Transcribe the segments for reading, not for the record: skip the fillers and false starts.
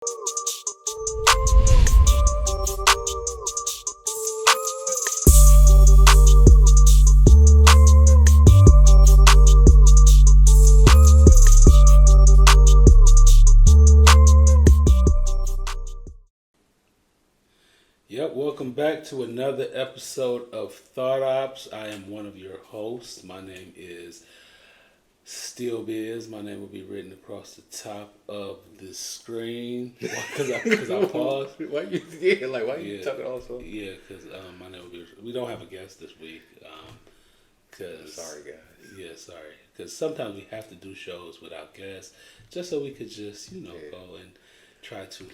Yep, welcome back to another episode of Thought OPPS. I am one of your hosts. My name is Still Biz. My name will be written across the top of the screen because I paused. Why you talking also? Yeah, because my name will be. We don't have a guest this week. Sorry, guys. Yeah, sorry. Because sometimes we have to do shows without guests, just so we could just go and try to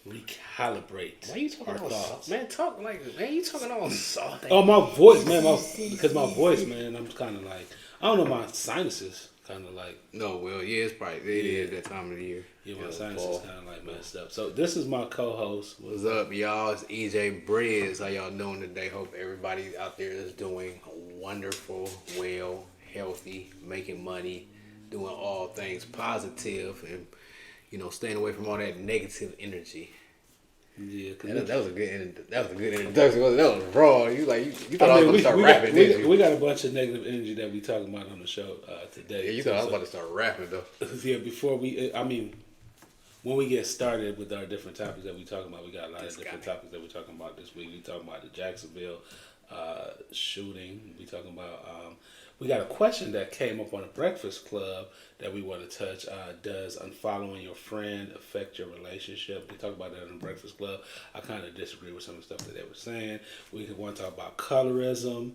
recalibrate. Why you talking our all thoughts. Man, you talking all soft. Oh, my voice, man. Because my voice, man, I'm kind of like, I don't know, my sinuses kind of like. No, well, yeah, it's probably it is that time of the year. Yeah, my sinuses kind of like messed up. So this is my co-host. What's up, y'all? It's EJ Briz. How y'all doing today? Hope everybody out there is doing wonderful, well, healthy, making money, doing all things positive, and staying away from all that negative energy. Yeah, that was a good introduction. That was raw. You thought I was gonna start rapping, didn't you? We got a bunch of negative energy that we talking about on the show today. Yeah, you thought I was about to start rapping though. Yeah, when we get started with our different topics that we talking about, we got a lot of different topics that we're talking about this week. We talking about the Jacksonville shooting. We talking about. We got a question that came up on the Breakfast Club that we want to touch. Does unfollowing your friend affect your relationship? We talked about that in the Breakfast Club. I kind of disagree with some of the stuff that they were saying. We want to talk about colorism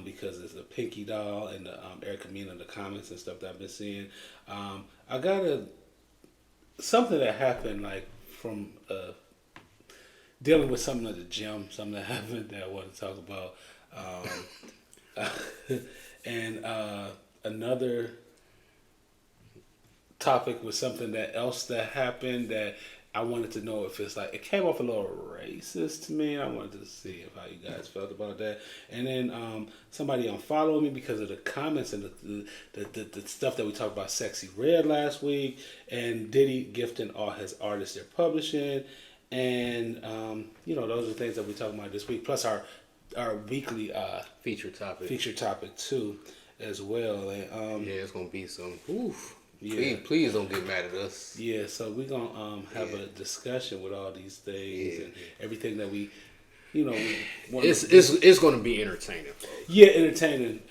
because it's the Pinky Doll and the Erica Mena in the comments and stuff that I've been seeing. I got something that happened from dealing with something at the gym, something that happened that I want to talk about. And another topic was something that happened that I wanted to know if it came off a little racist to me. I wanted to see how you guys felt about that. And then somebody unfollowed me because of the comments and the stuff that we talked about Sexy Red last week, and Diddy gifting all his artists they're publishing, and those are things that we talking about this week. Plus our weekly feature topic too, as well. And it's gonna be some. Oof. Yeah. Please don't get mad at us. Yeah, so we're gonna have a discussion with all these things and everything that we, it's gonna be entertaining, folks. Yeah, entertaining.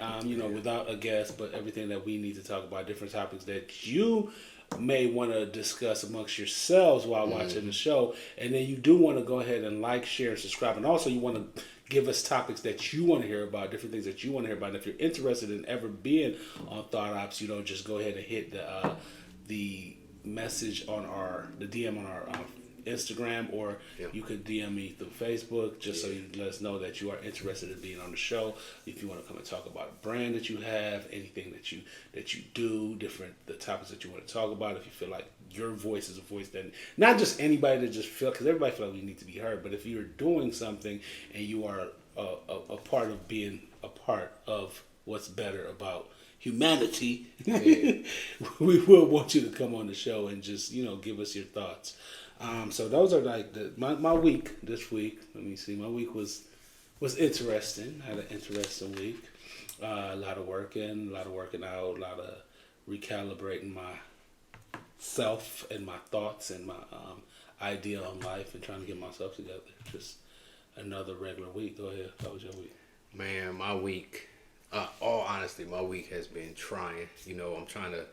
Without a guest, but everything that we need to talk about, different topics that you may want to discuss amongst yourselves while watching the show, and then you do want to go ahead and like, share, and subscribe, and also you want to give us topics that you want to hear about, different things that you want to hear about. And if you're interested in ever being on Thought Ops, just go ahead and hit the message on the DM on our Instagram, or you could DM me through Facebook, just so you let us know that you are interested in being on the show. If you want to come and talk about a brand that you have, anything that you do, the topics that you want to talk about. If you feel like your voice is a voice that not just anybody that just feel, because everybody feel like we need to be heard, but if you're doing something and you are a part of being a part of what's better about humanity, we will want you to come on the show and just give us your thoughts. So those are my week this week. Let me see. My week was interesting. I had an interesting week. A lot of working out, a lot of recalibrating myself and my thoughts and my idea on life and trying to get myself together. Just another regular week. Go ahead. How was your week? Man, my week, all honesty, my week has been trying. I'm trying to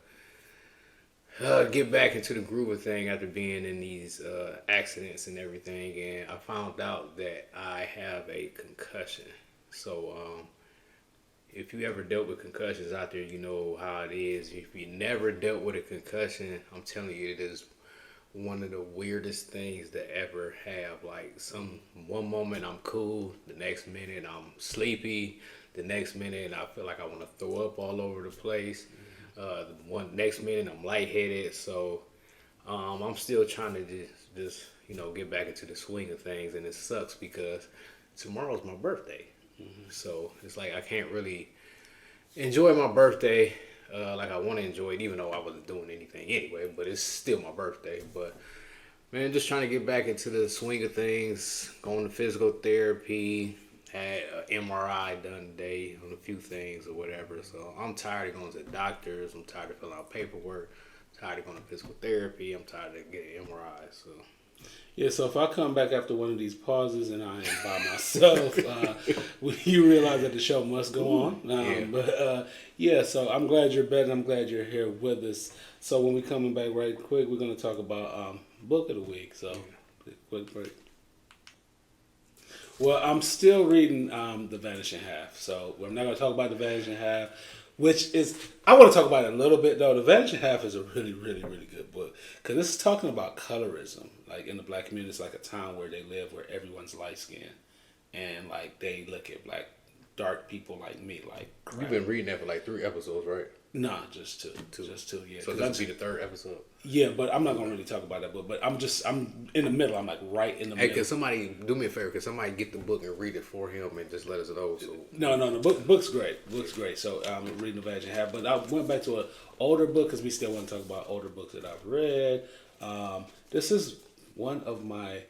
get back into the groove of thing after being in these accidents and everything, and I found out that I have a concussion. So if you ever dealt with concussions out there, you know how it is. If you never dealt with a concussion, I'm telling you, it is one of the weirdest things to ever have. One moment I'm cool, the next minute I'm sleepy, the next minute I feel like I want to throw up all over the place. Next minute I'm lightheaded, so I'm still trying to just get back into the swing of things, and it sucks because tomorrow's my birthday. So it's like I can't really enjoy my birthday like I want to enjoy it, even though I wasn't doing anything anyway, but it's still my birthday. But Man, just trying to get back into the swing of things. Going to physical therapy. Had an MRI done today on a few things or whatever. So I'm tired of going to doctors. I'm tired of filling out paperwork. I'm tired of going to physical therapy. I'm tired of getting MRI. So Yeah, so if I come back after one of these pauses and I am by myself, you realize that the show must go on. Yeah. But yeah, so I'm glad you're better. I'm glad you're here with us. So when we coming back right quick, we're going to talk about book of the week. So quick break. Well, I'm still reading The Vanishing Half. So I'm not going to talk about The Vanishing Half, which is, I want to talk about it a little bit though. The Vanishing Half is a really, really, really good book because this is talking about colorism. Like in the black community, it's like a town where they live where everyone's light skinned and like they look at black dark people like me like crap. you've been reading that for like 3 episodes, right? Nah, just two. Just two, yeah. So this will be the 3rd episode. Yeah, but I'm not gonna really talk about that book. But I'm in the middle. I'm like right in the Hey, middle. can somebody do me a favor? Can somebody get the book and read it for him and just let us know? So No, the book's great. Book's great. So I'm reading The Vanishing Half, but I went back to an older book because we still want to talk about older books that I've read. This is one of my,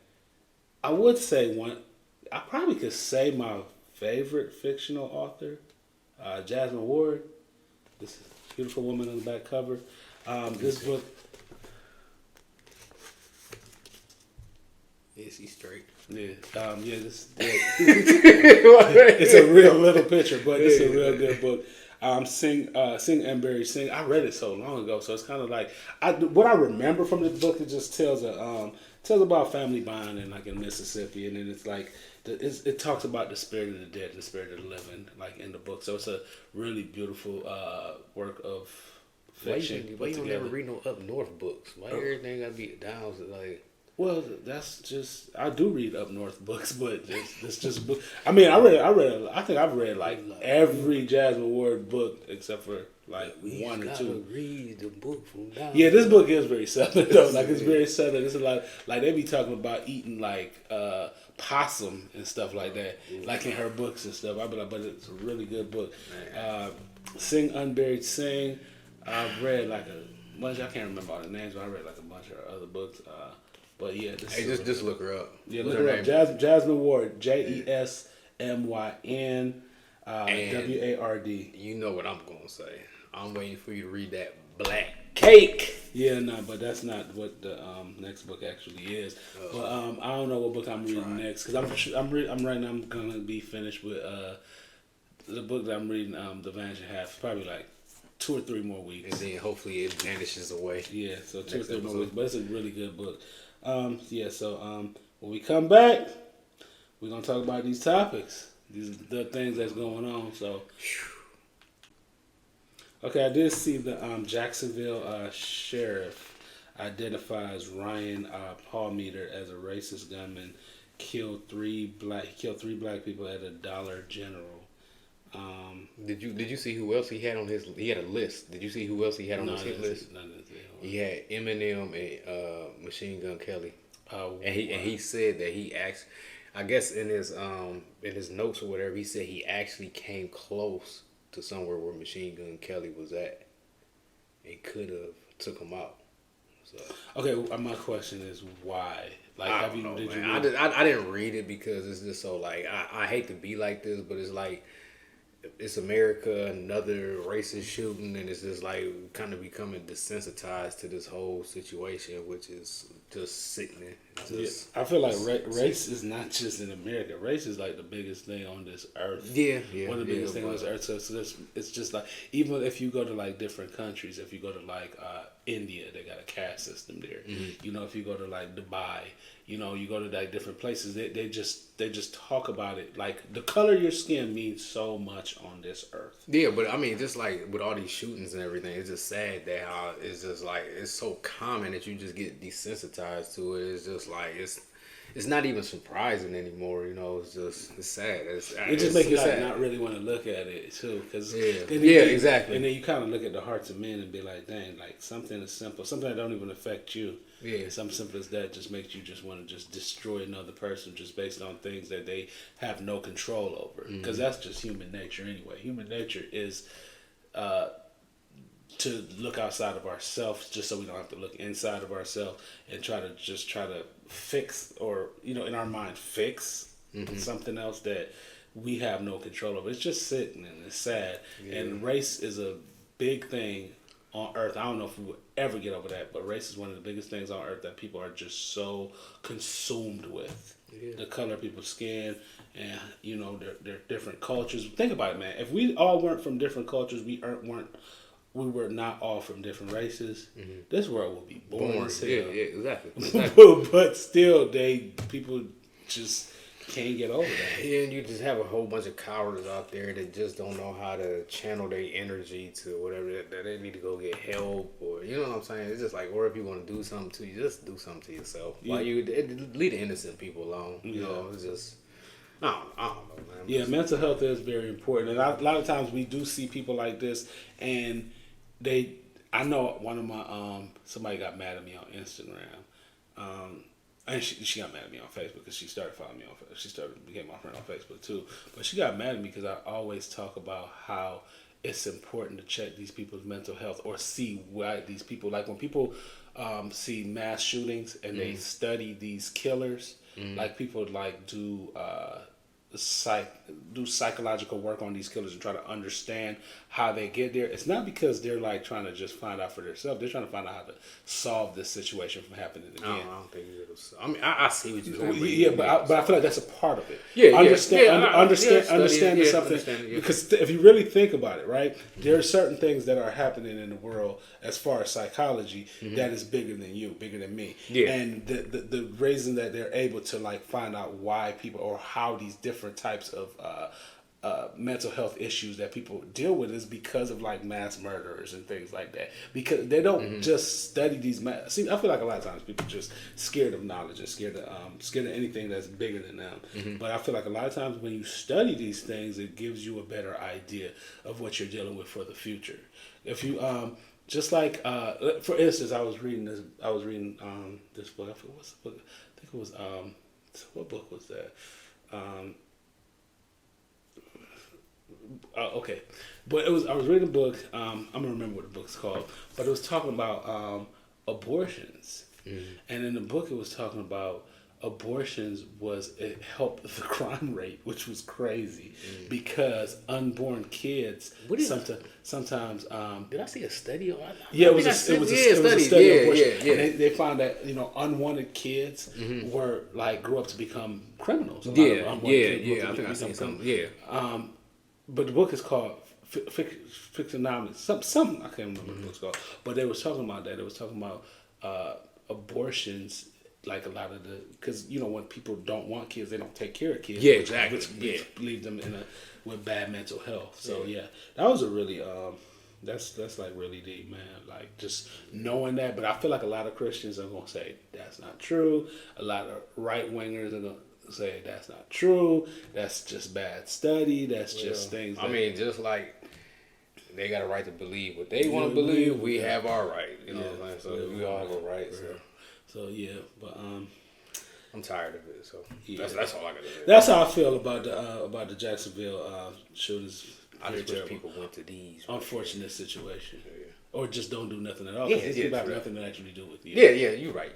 I would say one, I probably could say my favorite fictional author, Jasmine Ward. This beautiful woman on the back cover. This book. is he straight? Yeah, it's a real little picture, but it's a real good book. Sing and Bury Sing. I read it so long ago, so it's kind of like what I remember from the book. It just tells about family bonding, like in Mississippi, and then it's like it talks about the spirit of the dead, and the spirit of the living, like in the book. So it's a really beautiful work of fiction. Why you don't ever read no up north books? Why everything gotta be down to like? Well, that's just I do read up north books, but it's just book. I mean, I think I've read like every Jasmine Ward book except for like one or two. Read the book from down. Yeah, this book is very southern though. Like it's very southern. It's a lot like they be talking about eating like possum and stuff like that, like in her books and stuff. I be like, but it's a really good book. Sing Unburied Sing. I've read like a bunch. I can't remember all the names, but I read like a bunch of other books. But yeah, Just look her up. Yeah, look her up. Jasmine Ward, JESMYN WARD. You know what I'm gonna say. I'm waiting for you to read that Black Cake. Yeah, no, but that's not what the next book actually is. But I don't know what book I'm reading next because I'm right now. I'm gonna be finished with the book that I'm reading, The Vanishing Half. Probably like 2 or 3 more weeks, and then hopefully it vanishes away. Yeah, so 2 or 3 more weeks, but it's a really good book. So when we come back, we're gonna talk about these topics, these the things that's going on. So, okay, I did see the Jacksonville sheriff identifies Ryan Palmeter as a racist gunman. Killed 3 black people at a Dollar General. Did you see who else he had on his? He had a list. Did you see who else he had on his hit list? He had Eminem and Machine Gun Kelly. And he said that he asked, I guess in his notes or whatever, he said he actually came close to somewhere where Machine Gun Kelly was at, and could have took him out. So okay, my question is why? Like, I didn't read it because it's just so like I hate to be like this, but it's like. It's America, another racist shooting, and it's just like kind of becoming desensitized to this whole situation, which is just sickening. I feel like race is not just in America. Race is like the biggest thing on this earth. Yeah. One of the biggest things on this earth. So it's just like, even if you go to like different countries, if you go to like India, they got a caste system there. Mm-hmm. You know, if you go to like Dubai, you know, you go to like different places, they just talk about it like the color of your skin means so much on this earth. Yeah, but I mean, just like with all these shootings and everything, it's just sad that how it's just like it's so common that you just get desensitized to it. It's just like it's not even surprising anymore. You know, it's sad. It just makes you like not really want to look at it too, because exactly. And then you kind of look at the hearts of men and be like, dang, like something as simple, something that don't even affect you. Yeah, something simple as that just makes you just want to just destroy another person just based on things that they have no control over. Because that's just human nature anyway. Human nature is to look outside of ourselves just so we don't have to look inside of ourselves and try to fix, or in our mind fix something else that we have no control over. It's just sitting and it's sad. And race is a big thing on earth. I don't know if we will ever get over that, but race is one of the biggest things on earth that people are just so consumed with. The color of people's skin, and their different cultures. Think about it, man. If we all weren't from different cultures, we were not all from different races, this world would be boring as hell. Yeah, exactly. But still, people just can't get over that. Yeah, and you just have a whole bunch of cowards out there that just don't know how to channel their energy to whatever that they need to go get help, or you know what I'm saying. It's just like, or if you want to do something to you, just do something to yourself. Why you leave the innocent people alone? You know, it's just. I don't know, man. Yeah, mental health is very important, and a lot of times we do see people like this, and I know one of my somebody got mad at me on Instagram, and she got mad at me on Facebook because she started following me became my friend on Facebook too. But she got mad at me because I always talk about how it's important to check these people's mental health, or see why these people, like when people see mass shootings and they study these killers, like people like do psychological work on these killers and try to understand how they get there. It's not because they're like trying to just find out for themselves. They're trying to find out how to solve this situation from happening again. I don't think it'll. I mean, I see what you're saying. Yeah, but I feel like that's a part of it. Understanding something. Because if you really think about it, right, there are certain things that are happening in the world as far as psychology that is bigger than you, bigger than me. Yeah. And the reason that they're able to like find out why people, or how these different types of mental health issues that people deal with is because of like mass murderers and things like that. Because they don't just study these See, I feel like a lot of times people just scared of knowledge and scared of anything that's bigger than them. But I feel like a lot of times when you study these things, it gives you a better idea of what you're dealing with for the future. If you just like for instance, I was reading this book. What's the book? I think it was what book was that? Okay, but I was reading a book. I'm gonna remember what the book's called, but it was talking about abortions, and in the book it was talking about abortions it helped the crime rate, which was crazy because unborn kids sometimes. Did I see a study on? Yeah, it was a study of abortion. Yeah. And they found that unwanted kids grew up to become criminals. I think I seen something. Yeah. But the book is called Fictionomics. Something I can't remember what the book's called. But they was talking about that. They was talking about abortions. Like a lot of because when people don't want kids, they don't take care of kids. Yeah, exactly. Which leaves them with bad mental health. So that was a really that's like really deep, man. Like just knowing that. But I feel like a lot of Christians are gonna say that's not true. A lot of right wingers are gonna say that's not true. That's just bad study. That's just things. I mean, just like they got a right to believe what they want to believe, we have our right. You know what I'm saying? So we all have a right. So yeah, but I'm tired of it. So that's all I got to say. That's how I feel about the Jacksonville shooters. I just wish people went to these unfortunate situation, or just don't do nothing at all. It's about nothing to actually do with you. Yeah, you're right.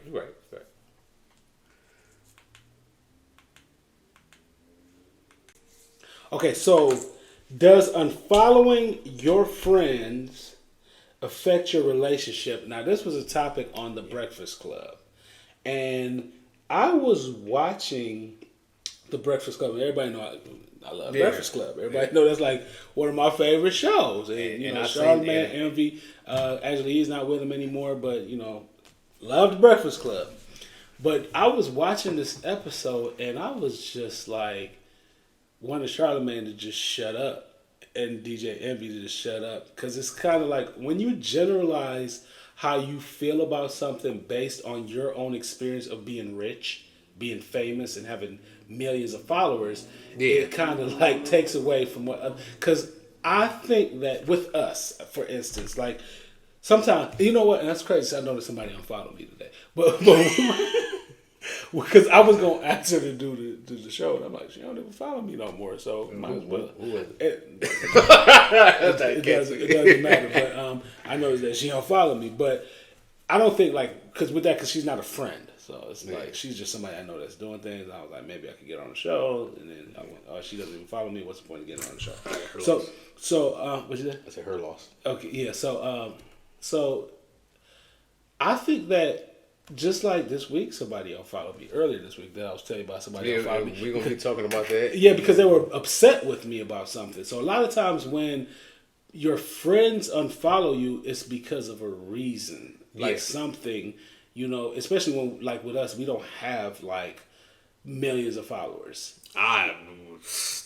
Okay, so does unfollowing your friends affect your relationship? Now, this was a topic on the Breakfast Club. And I was watching the Breakfast Club. Everybody know I love Breakfast Club. Everybody know that's like one of my favorite shows. And Charlamagne, Envy. Actually, he's not with him anymore, but, love the Breakfast Club. But I was watching this episode, and I was just like, wanted Charlamagne to just shut up. And DJ Envy to just shut up. Because it's kind of like when you generalize how you feel about something based on your own experience of being rich, being famous, and having millions of followers, it kind of like takes away from what... Because I think that with us, for instance, like sometimes, you know what, and that's crazy, I noticed somebody unfollowed me today. But because I was gonna ask her to do the show, and I'm like, she don't even follow me no more, so might as well. Who was It doesn't matter, but I know that she don't follow me, but I don't think like because she's not a friend, so it's like she's just somebody I know that's doing things. I was like, maybe I could get on the show, and then I went, oh, she doesn't even follow me. What's the point of getting on the show? So what you said? I said her loss. Okay, yeah. So I think that just like this week, somebody unfollowed me earlier this week. That I was telling you about somebody unfollowed me. We're gonna be talking about that. Yeah, because they were upset with me about something. So a lot of times when your friends unfollow you, it's because of a reason, like something, especially when like with us, we don't have like millions of followers.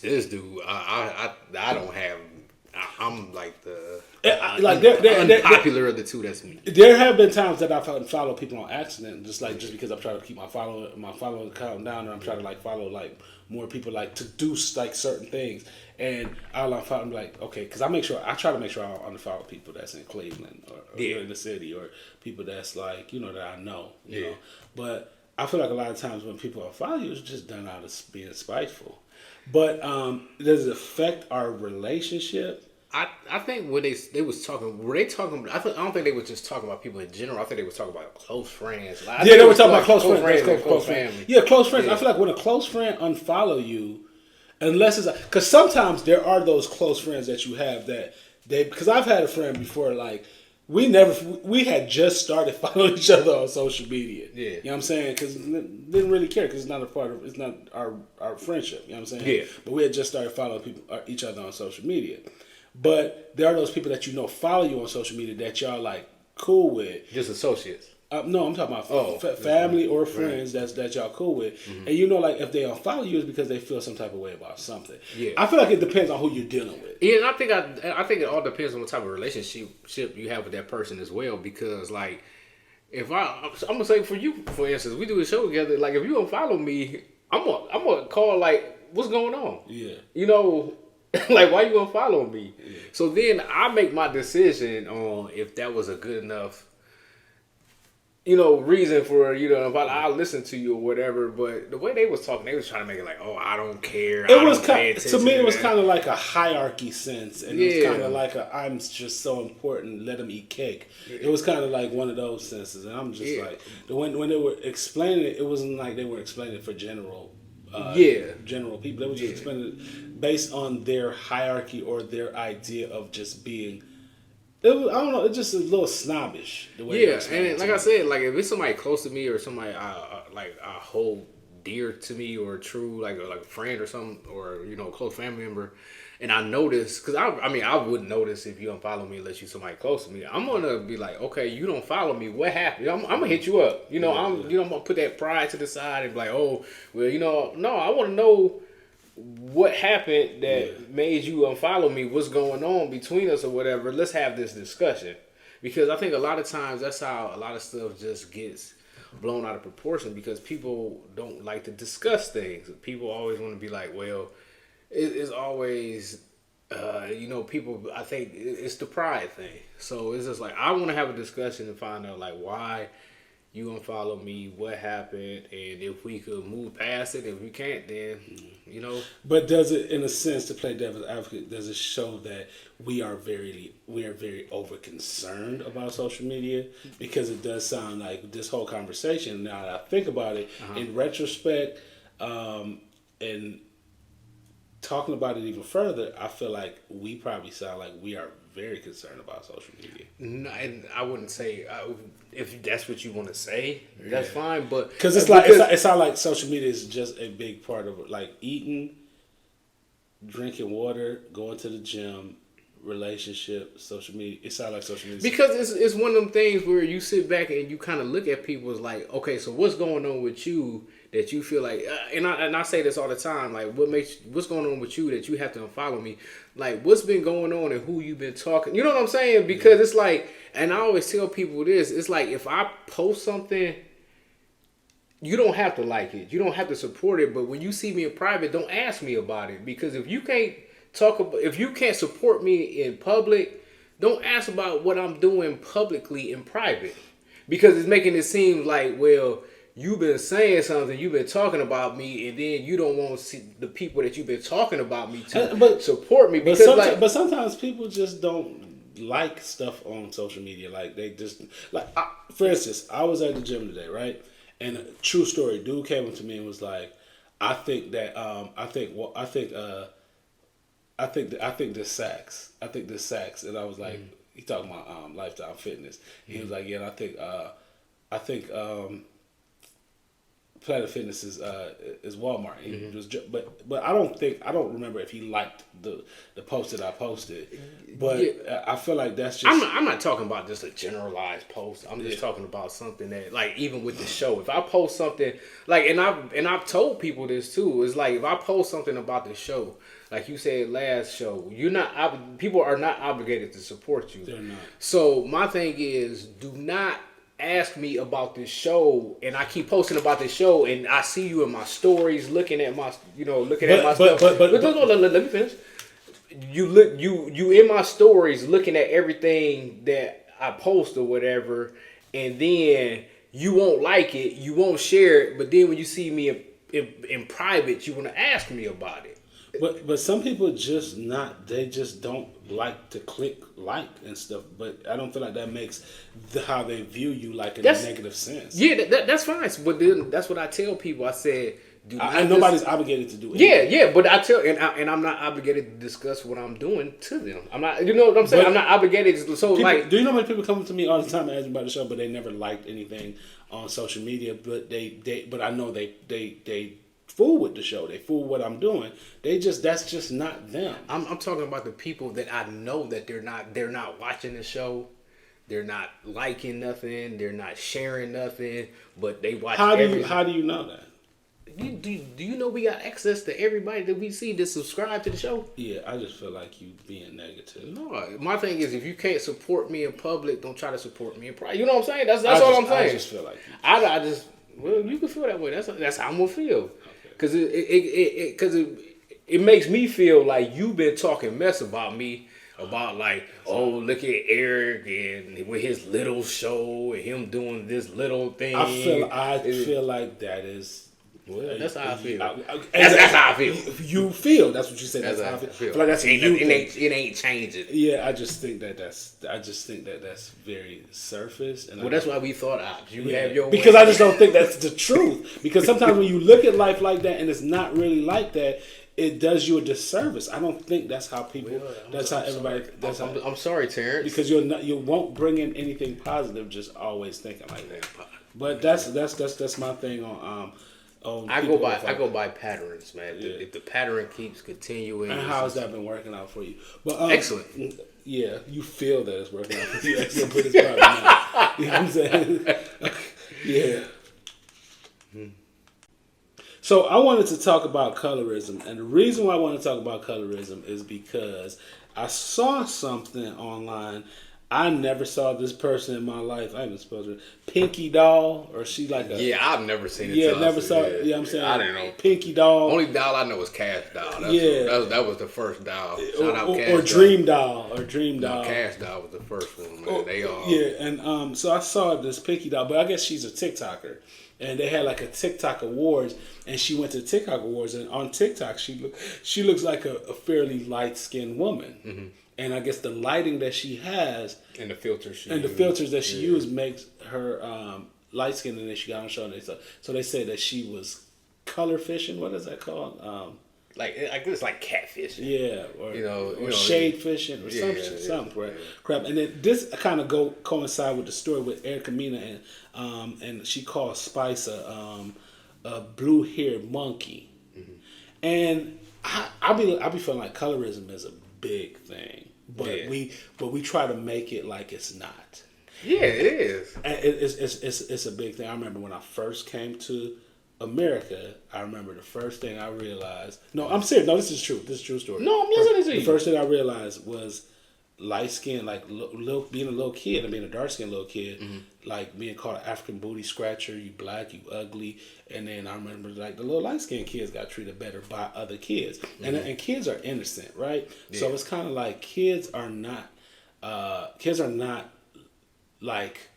This dude, I don't have. I'm like the unpopular of the two. That's me. There have been times that I've followed people on accident, just because I'm trying to keep my following count down, and I'm trying to like follow like more people like to do like certain things, and I'll unfollow. I'm like, okay, because I try to make sure I don't unfollow people that's in Cleveland or in the city, or people that's like that I know, you know. But I feel like a lot of times when people unfollow you, it's just done out of being spiteful. But does it affect our relationship? I think when they was talking, were they talking? I don't think they were just talking about people in general. I think they were talking about close friends. Like, they were talking about close friends, close family. Yeah, close friends. Yeah. I feel like when a close friend unfollow you, unless it's because sometimes there are those close friends that you have that because I've had a friend before like. We had just started following each other on social media. Yeah. You know what I'm saying? Because didn't really care because it's not our friendship. You know what I'm saying? Yeah. But we had just started following each other on social media. But there are those people that follow you on social media that y'all like cool with. Just associates. No, I'm talking about family or friends that y'all cool with. Mm-hmm. And like if they unfollow you, it's because they feel some type of way about something. Yeah. I feel like it depends on who you're dealing with. Yeah, and I think it all depends on what type of relationship you have with that person as well. Because like, if I'm gonna say for you, for instance, we do a show together. Like if you unfollow me, I'm gonna call like, what's going on? Yeah. Like why you unfollowing me? Yeah. So then I make my decision on if that was a good enough. Reason for, if I'll listen to you or whatever, but the way they was talking, they was trying to make it like, oh, I don't care. It was to me, it was kind of like a hierarchy sense, and it was kind of like I'm just so important, let them eat cake. Yeah. It was kind of like one of those senses, and I'm just like, when they were explaining it, it wasn't like they were explaining it for general people. They were just explaining it based on their hierarchy or their idea of just being. I don't know. It's just a little snobbish the way. Yeah, and like I said, like if it's somebody close to me or somebody I hold dear to me or true, like a friend or something, or close family member, and I notice because I wouldn't notice if you unfollow me unless you somebody close to me. I'm gonna be like, okay, you don't follow me. What happened? I'm gonna hit you up. I'm gonna put that pride to the side and be like, oh, well, no, I want to know. What happened that made you unfollow me? What's going on between us or whatever? Let's have this discussion. Because I think a lot of times that's how a lot of stuff just gets blown out of proportion because people don't like to discuss things. People always want to be like, well, it's always, people, I think it's the pride thing. So it's just like, I want to have a discussion and find out like why you unfollow me, what happened, and if we could move past it. If we can't, then, But does it, in a sense, to play devil's advocate, does it show that we are very over concerned about social media? Because it does sound like this whole conversation, now that I think about it, in retrospect, and talking about it even further, I feel like we probably sound like we are very concerned about social media. No, and I wouldn't say if that's what you want to say, that's fine. But because it sounds like social media is just a big part of it, like eating, drinking water, going to the gym, relationship, social media. It sounds like social media because it's one of them things where you sit back and you kind of look at people as like, okay, so what's going on with you that you feel like, and I say this all the time, like what's going on with you that you have to unfollow me, like what's been going on and who you've been talking, you know what I'm saying? Because it's like, and I always tell people this, it's like if I post something, you don't have to like it, you don't have to support it, but when you see me in private, don't ask me about it, because if you can't support me in public, don't ask about what I'm doing publicly in private, because it's making it seem like, well, you've been saying something, you've been talking about me, and then you don't want to see the people that you've been talking about me to support me. Because but sometimes people just don't like stuff on social media. Like they just for instance, I was at the gym today, right? And true story, dude came up to me and was like, I think that I think this sacks. I think this sacks. And I was like, he talking about lifestyle fitness. He was like, yeah, and I think Planet Fitness is Walmart. He was but I don't remember if he liked the post that I posted. But yeah. I feel like that's just I'm not talking about just a generalized post. I'm just talking about something that, like, even with the show, if I post something like, and I've told people this too, it's like if I post something about the show, like you said last show, people are not obligated to support you. They're not. So my thing is, do not ask me about this show, and I keep posting about this show, and I see you in my stories looking at my stuff. Let me finish. You in my stories looking at everything that I post or whatever, and then you won't like it, you won't share it, but then when you see me in private, you want to ask me about it. But some people they just don't like to click like and stuff. But I don't feel like that makes how they view you like in a negative sense. Yeah, that's fine. But then that's what I tell people. I said, nobody's obligated to do anything. Yeah. But I tell, and I'm not obligated to discuss what I'm doing to them. I'm not. You know what I'm saying? I'm not obligated. So do you know how many people come to me all the time asking about the show, but they never liked anything on social media? But I know they fool with the show. They fool what I'm doing. That's just not them. I'm talking about the people that I know that they're not watching the show. They're not liking nothing. They're not sharing nothing. But they watch. How do you know that? Do you know we got access to everybody that we see that subscribe to the show? Yeah, I just feel like you being negative. No, my thing is, if you can't support me in public, don't try to support me in private. You know what I'm saying? That's all I'm saying. I just feel like well, you can feel that way. That's how I'm gonna feel. Because it makes me feel like you've been talking mess about me, about like, oh, look at Eric and with his little show and him doing this little thing. I feel like that is. Well, that's how I feel. That's how I feel. You feel. That's what you said. That's how I feel. I feel like that's it ain't changing. Yeah, I just think that's very surface. And that's why we thought OPPS. You have your because I just don't think that's the truth. Because sometimes when you look at life like that and it's not really like that, it does you a disservice. I don't think that's how people. I'm sorry, Terrence. Because you won't bring in anything positive. Just always thinking like that. But that's my thing on. I go by patterns, man. Yeah. If the pattern keeps continuing, and how has that been working out for you? But excellent. Yeah, you feel that it's working out for you. Excellent, but it's probably not. You know what I'm saying? Yeah. So I wanted to talk about colorism, and the reason why I want to talk about colorism is because I saw something online. I never saw this person in my life. I even supposed to Pinky Doll, or she like a I've never seen it. Yeah, never saw it. Yeah, I'm saying I didn't know Pinky Doll. Only doll I know is Cash Doll. That was the first doll. Shout out Cash or Dream Doll or Dream Doll. No, Cash Doll was the first one. Man. They all and so I saw this Pinky Doll, but I guess she's a TikToker. And they had like a TikTok awards, and she went to TikTok awards, and on TikTok she looks like a fairly light skinned woman. Mm-hmm. And I guess the lighting that she has and the filters that she used makes her light skinned, and then she got on show. And so they said that she was color fishing. What is that called? I guess it's like catfishing. Yeah, or shade fishing or something crap. And then this kind of coincide with the story with Erica Mena and she called Spice a blue haired monkey. Mm-hmm. And I be feeling like colorism is a big thing. But we try to make it like it's not. Yeah, it is. And it's a big thing. I remember when I first came to America, I remember the first thing I realized. No, I'm serious. No, this is true. This is a true story. No, I'm listening to you. The first thing I realized was light skin, like being a little kid and being a dark skinned little kid, mm-hmm. like being called an African booty scratcher. You black, you ugly. And then I remember like the little light skinned kids got treated better by other kids, mm-hmm. and kids are innocent, right? Yeah. So it's kind of like kids are not like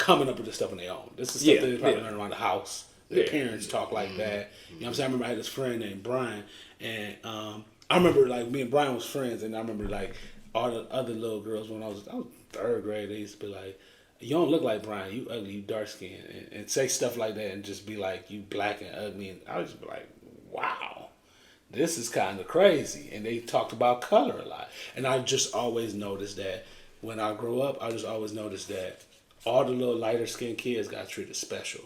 coming up with this stuff on their own. This is stuff they probably yeah. learn around the house. Their parents talk like that. You know what I'm saying? I remember I had this friend named Brian, and I remember like me and Brian was friends, and I remember like all the other little girls when I was third grade, they used to be like, "You don't look like Brian. You ugly. You dark skinned," and say stuff like that, and just be like, "You black and ugly." And I would just be like, "Wow, this is kind of crazy." And they talked about color a lot, and I just always noticed that when I grew up, I just always noticed that all the little lighter skinned kids got treated special.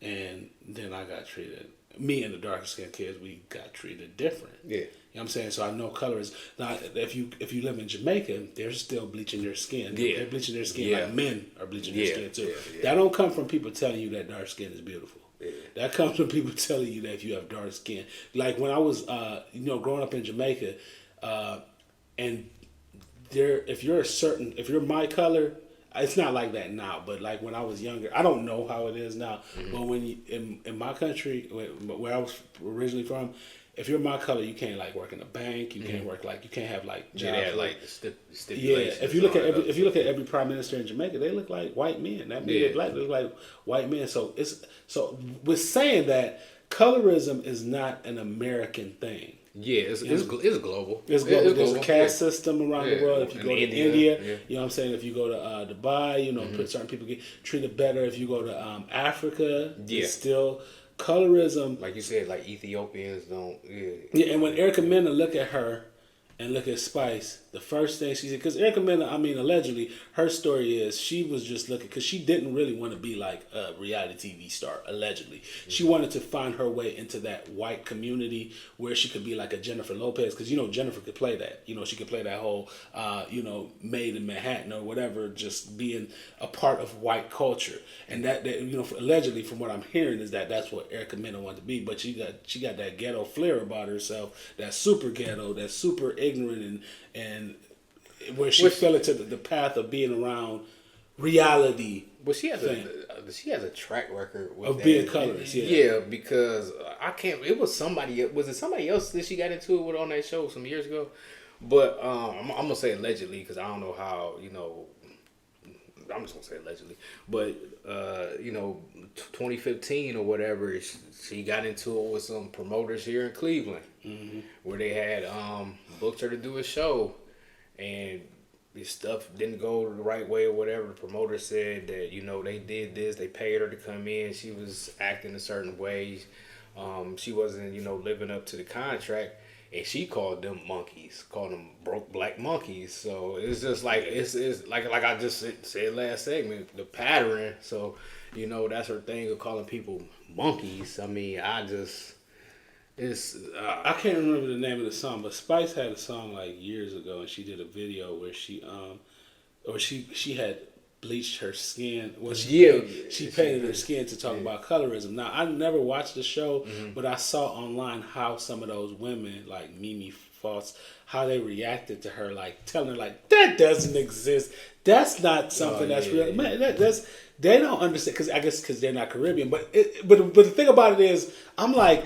And then I got treated. Me and the darker skinned kids, we got treated different. Yeah. You know what I'm saying? So I know color is not. If you live in Jamaica, they're still bleaching their skin. Yeah. They're bleaching their skin like men are bleaching their skin too. Yeah. That don't come from people telling you that dark skin is beautiful. Yeah. That comes from people telling you that if you have dark skin. Like when I was, growing up in Jamaica, and if you're my color. It's not like that now, but like when I was younger, I don't know how it is now. But when in my country, where I was originally from, if you're my color, you can't like work in a bank. You can't work you can't have like jobs. Yeah, like stipulations. If you look at every prime minister in Jamaica, they look like white men. That means they're black. They look like white men. So with saying that, colorism is not an American thing. Yeah, it's global. It's global. There's a caste system around the world. If you go to India, yeah. you know what I'm saying? If you go to Dubai, certain people get treated better. If you go to Africa, it's still colorism. Like you said, like Ethiopians don't. Yeah, and when Erica Mena look at her and look at Spice, the first thing she said, because Erica Mena, allegedly, her story is she was just looking, because she didn't really want to be like a reality TV star, allegedly. She wanted to find her way into that white community where she could be like a Jennifer Lopez, because, Jennifer could play that. She could play that whole, Maid in Manhattan or whatever, just being a part of white culture. And that allegedly, from what I'm hearing, is that's what Erica Mena wanted to be. But she got that ghetto flair about herself, that super ghetto, that super ignorant and where she fell into the path of being around reality. But she has a track record of being colorist. Yeah, because I can't. It was somebody. Was it somebody else that she got into it with on that show some years ago? But I'm gonna say allegedly because I don't know how. I'm just gonna say allegedly. But 2015 or whatever, she got into it with some promoters here in Cleveland, where they had booked her to do a show, and this stuff didn't go the right way or whatever. The promoter said that they did this, they paid her to come in, she was acting a certain way, she wasn't living up to the contract. And she called them monkeys, called them broke black monkeys. So it's just like it's like I just said last segment, the pattern. So that's her thing of calling people monkeys. I mean, I can't remember the name of the song, but Spice had a song like years ago, and she did a video where she had bleached her skin. Well, she painted her skin to talk about colorism. Now, I never watched the show, but I saw online how some of those women, like Mimi Foss, how they reacted to her, like telling her, like, that doesn't exist. That's not something that's real. Man, they don't understand, because they're not Caribbean. But the thing about it is, I'm like,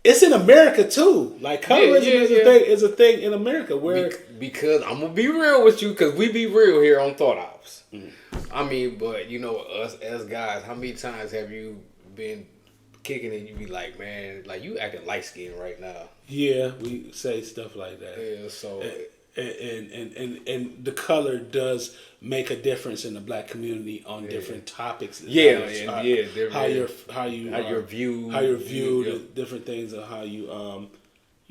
it's in America too. Like colorism is a thing in America where because I'm gonna be real with you, because we be real here on Thought OPPS. I mean, but us as guys, how many times have you been kicking and you be like, man, like you acting light skinned right now? Yeah, we say stuff like that. Yeah, so and the color does make a difference in the black community on different topics. How you're viewed, different things, of how you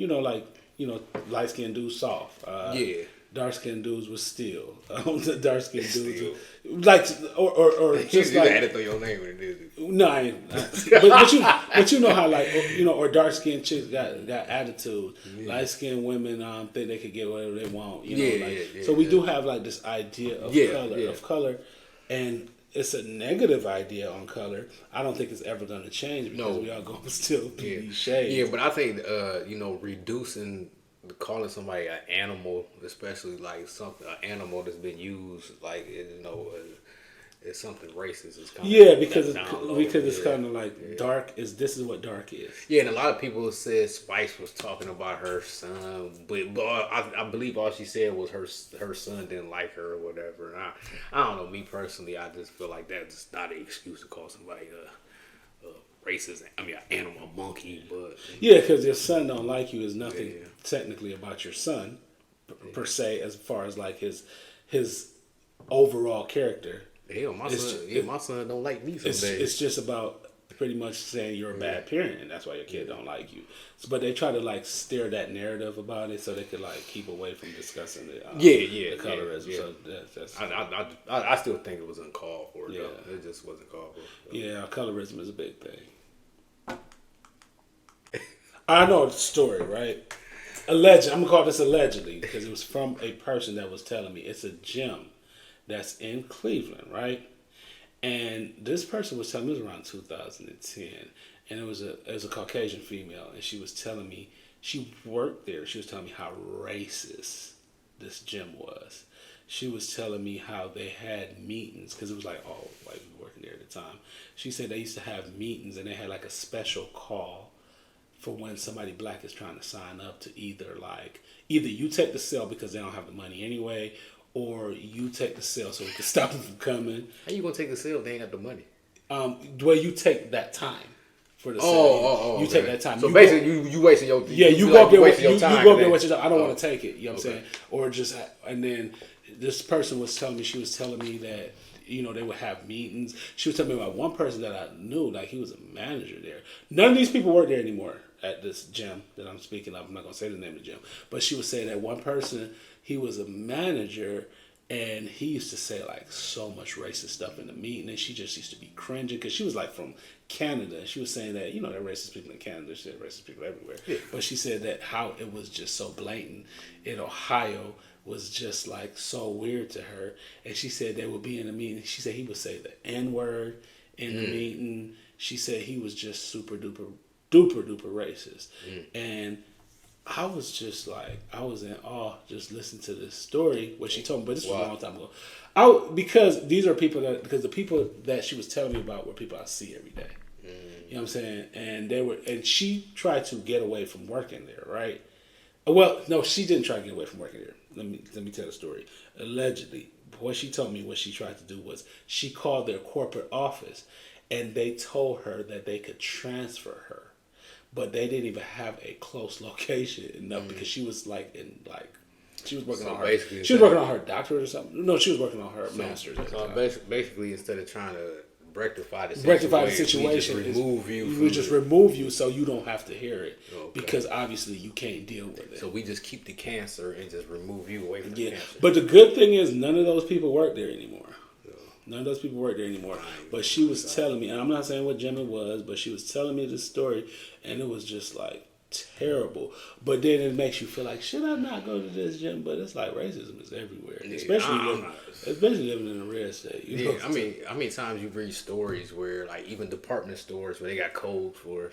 light skinned dudes soft. Dark skinned dudes was steel. Dark skinned dudes like or just like had to throw your name in it. No, I ain't. But you know how or dark skinned chicks got attitude. Light skinned women think they could get whatever they want. So we do have like this idea of color, and it's a negative idea on color. I don't think it's ever going to change because we are going to still be these shades. Yeah, but I think reducing. Calling somebody an animal, especially like an animal that's been used, like it's something racist. It's kind Yeah, of because it's yeah. kind of like dark. This is what dark is. Yeah, and a lot of people said Spice was talking about her son, but I believe all she said was her son didn't like her or whatever. And I don't know. Me personally, I just feel like that's not an excuse to call somebody a racist. I mean, an animal, monkey, but Yeah, because your son don't like you is nothing technically about your son per se, as far as like his overall character. Hell, my son don't like me some days. It's just about pretty much saying you're a bad parent, and that's why your kid don't like you. So, but they try to like steer that narrative about it so they could like keep away from discussing the the colorism. Yeah. So that's I still think it was uncalled for. Yeah, though. It just wasn't called for. Yeah, colorism is a big thing. I know the story, right? I'm gonna call this allegedly because it was from a person that was telling me it's a gym that's in Cleveland, right? And this person was telling me it was around 2010, and it was a Caucasian female, and she was telling me she worked there. She was telling me how racist this gym was. She was telling me how they had meetings because it was like all white people working there at the time. She said they used to have meetings and they had like a special call for when somebody black is trying to sign up to either you take the sale because they don't have the money anyway, or you take the sale so we can stop them from coming. How you gonna take the sale if they ain't got the money? Well, you take that time for the sale. You take that time. So you basically, you wasting your you go up there with your time. You go up there with your time. I don't want to take it. You know what I'm saying? Or just and then this person was telling me. She was telling me that they would have meetings. She was telling me about one person that I knew, like he was a manager there. None of these people work there anymore at this gym that I'm speaking of. I'm not gonna say the name of the gym, but she was saying that one person. He was a manager, and he used to say like so much racist stuff in the meeting, and she just used to be cringing because she was like from Canada. She was saying that there are racist people in Canada, she said racist people everywhere. Yeah. But she said that how it was just so blatant in Ohio was just like so weird to her, and she said they would be in a meeting. She said he would say the N-word in the meeting. She said he was just super duper racist, and I was just like, I was in awe just listening to this story, what she told me, but this was a long time ago. Because the people that she was telling me about were people I see every day. You know what I'm saying? And she tried to get away from working there, right? Well, no, she didn't try to get away from working there. Let me tell the story. Allegedly, what she told me what she tried to do was she called their corporate office and they told her that they could transfer her. But they didn't even have a close location enough because she was she was working on her doctorate or something. No, she was working on her master's. Basically, instead of trying to rectify the situation, we just remove you so you don't have to hear it because obviously you can't deal with it. So we just keep the cancer and just remove you away from the cancer. But the good thing is none of those people work there anymore. None of those people work there anymore. But she was telling me, and I'm not saying what gym it was, but she was telling me this story, and it was just like terrible. But then it makes you feel like, should I not go to this gym? But it's like racism is everywhere, especially living in a red state. I mean, how many times you read stories where like even department stores where they got codes for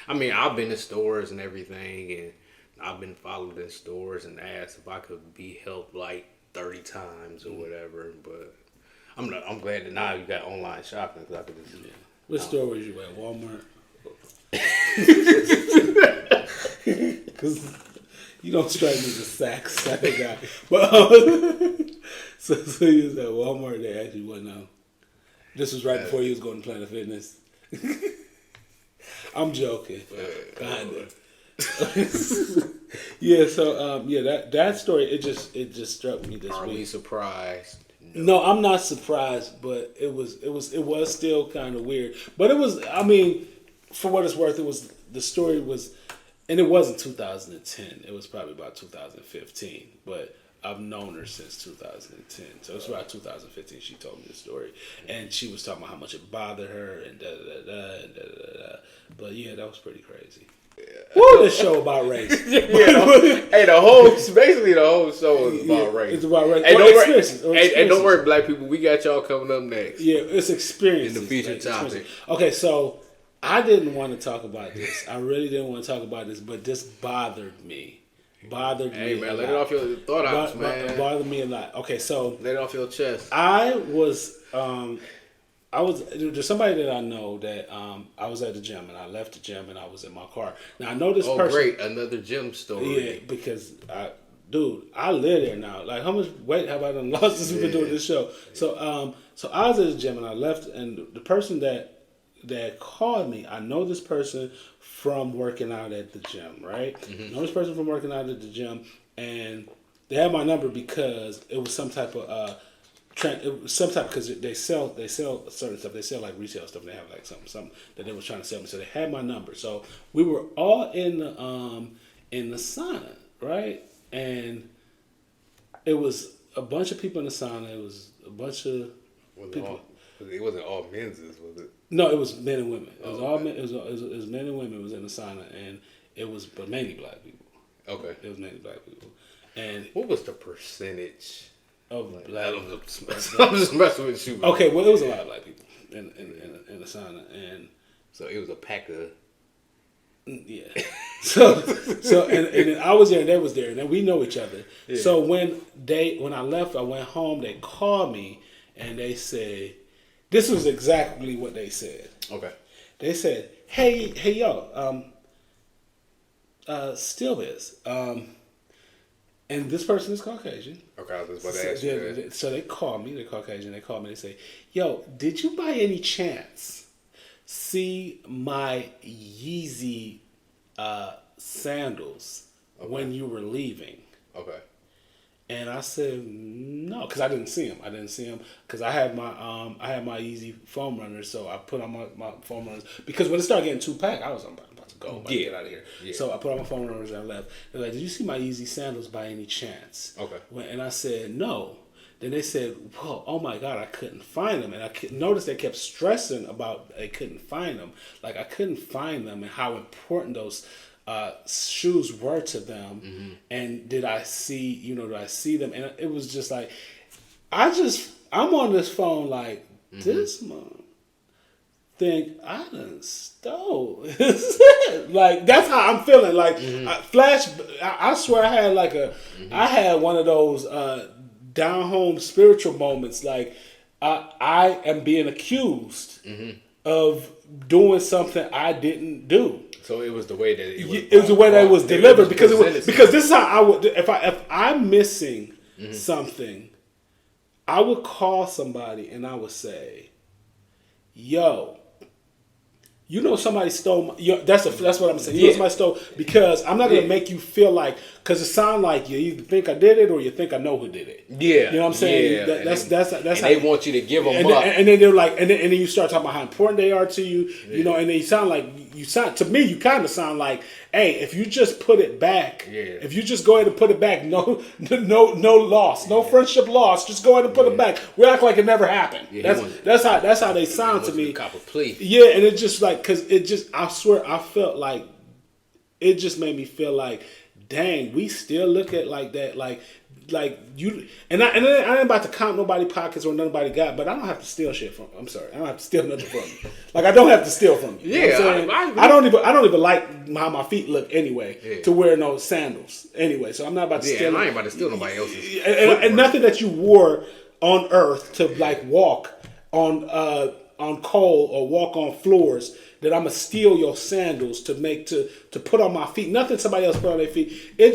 I mean, I've been to stores and everything, and I've been followed in stores and asked if I could be helped like 30 times or whatever, but I'm glad that now you got online shopping because I could just. Yeah. What store was you at? Walmart. Because you don't strike me as a sack guy, but so you was at Walmart. They actually wasn't out. This was right before you was going to Planet Fitness. I'm joking, kind of. Yeah, so that story it just struck me this week. Are we surprised? No, I'm not surprised, but it was still kind of weird. But it was, I mean, for what it's worth, the story was, and it wasn't 2010. It was probably about 2015. But I've known her since 2010, so it's about 2015. She told me the story, and she was talking about how much it bothered her and da da da da and da da da. But yeah, that was pretty crazy. Woo, this show about race. Hey, the whole show is about race. It's about race. Hey, don't worry, black people. We got y'all coming up next. Yeah, it's experiences. In the featured topic. Okay, so I didn't want to talk about this. I really didn't want to talk about this, but this bothered me. bothered me. Hey man, let it off your thought outs, man. Bothered me a lot. Okay, so let it off your chest. I was there's somebody that I know that I was at the gym and I left the gym and I was in my car. Now I know this person. Oh great, another gym story. Yeah, because I live there now. Like how much weight have I done lost since we've been doing this show? So I was at the gym and I left, and the person that called me, I know this person from working out at the gym, right? Mm-hmm. I know this person from working out at the gym, and they had my number because it was some type of because they sell certain stuff. They sell like resale stuff. They have like something that they were trying to sell me. So they had my number. So we were all in the sauna, right? And it was a bunch of people in the sauna. It was a bunch of people. It wasn't all men's, was it? No, it was men and women. It was all men. It was men and women. Was in the sauna, and it was but mainly black people. Okay, it was mainly black people. And what was the percentage of black? I'm just messing with you. Okay, well, it was a lot of black people in the sauna, and so it was a pack of. Yeah. So and I was there and they was there, and then we know each other. Yeah. So when I left, I went home. They called me and they said. This was exactly what they said. Okay. They said, "Hey, yo, still is, and this person is Caucasian." Okay, I was about to ask you. So they called me. They're Caucasian. They called me. They say, "Yo, did you by any chance see my Yeezy sandals when you were leaving?" Okay. And I said no, because I didn't see him. Because I had my Yeezy foam runners, so I put on my foam runners. Because when it started getting too packed, I'm about to go, get out of here. Yeah. So I put on my foam runners and I left. They're like, "Did you see my Yeezy sandals by any chance?" Okay. And I said no. Then they said, "Well, oh my God, I couldn't find them." And I noticed they kept stressing about they couldn't find them. Like I couldn't find them, and how important those shoes were to them. Mm-hmm. And did I see them? And it was just like, I'm on this phone like, mm-hmm. This mom think I done stole. Like, that's how I'm feeling. Like, mm-hmm. I swear I had mm-hmm. I had one of those down home spiritual moments. Like, I am being accused mm-hmm. of doing something I didn't do. So it was the way that it was the way that it was delivered because this is how I would if I'm missing mm-hmm. something, I would call somebody and I would say, "Yo, you know somebody stole my." That's what I'm saying. You know somebody stole, because I'm not gonna make you feel like, because it sounds like you either think I did it or you think I know who did it. Yeah, you know what I'm saying. Yeah. That's how they want you to give them up, and then they're like, and then you start talking about how important they are to you. Yeah. You know, and then you sound to me, you kind of sound like, hey, if you just put it back, if you just go ahead and put it back, no loss, no friendship loss, just go ahead and put it back. We act like it never happened. Yeah, that's how they sound to me. Cop a plea. Yeah, and it's just like, because it just, I swear, I felt like it just made me feel like, dang, we still look at like that, like you, and I ain't about to count nobody pockets or nobody got, but I don't have to steal shit from. I'm sorry, I don't have to steal nothing from you. Like, I don't have to steal from you. You know what I'm saying? I don't even like how my feet look anyway to wear no sandals anyway. So I'm not about to steal. I ain't about to steal nobody else's. And nothing that you wore on earth to like walk on coal or walk on floors, that I'm gonna steal your sandals to put on my feet. Nothing somebody else put on their feet. I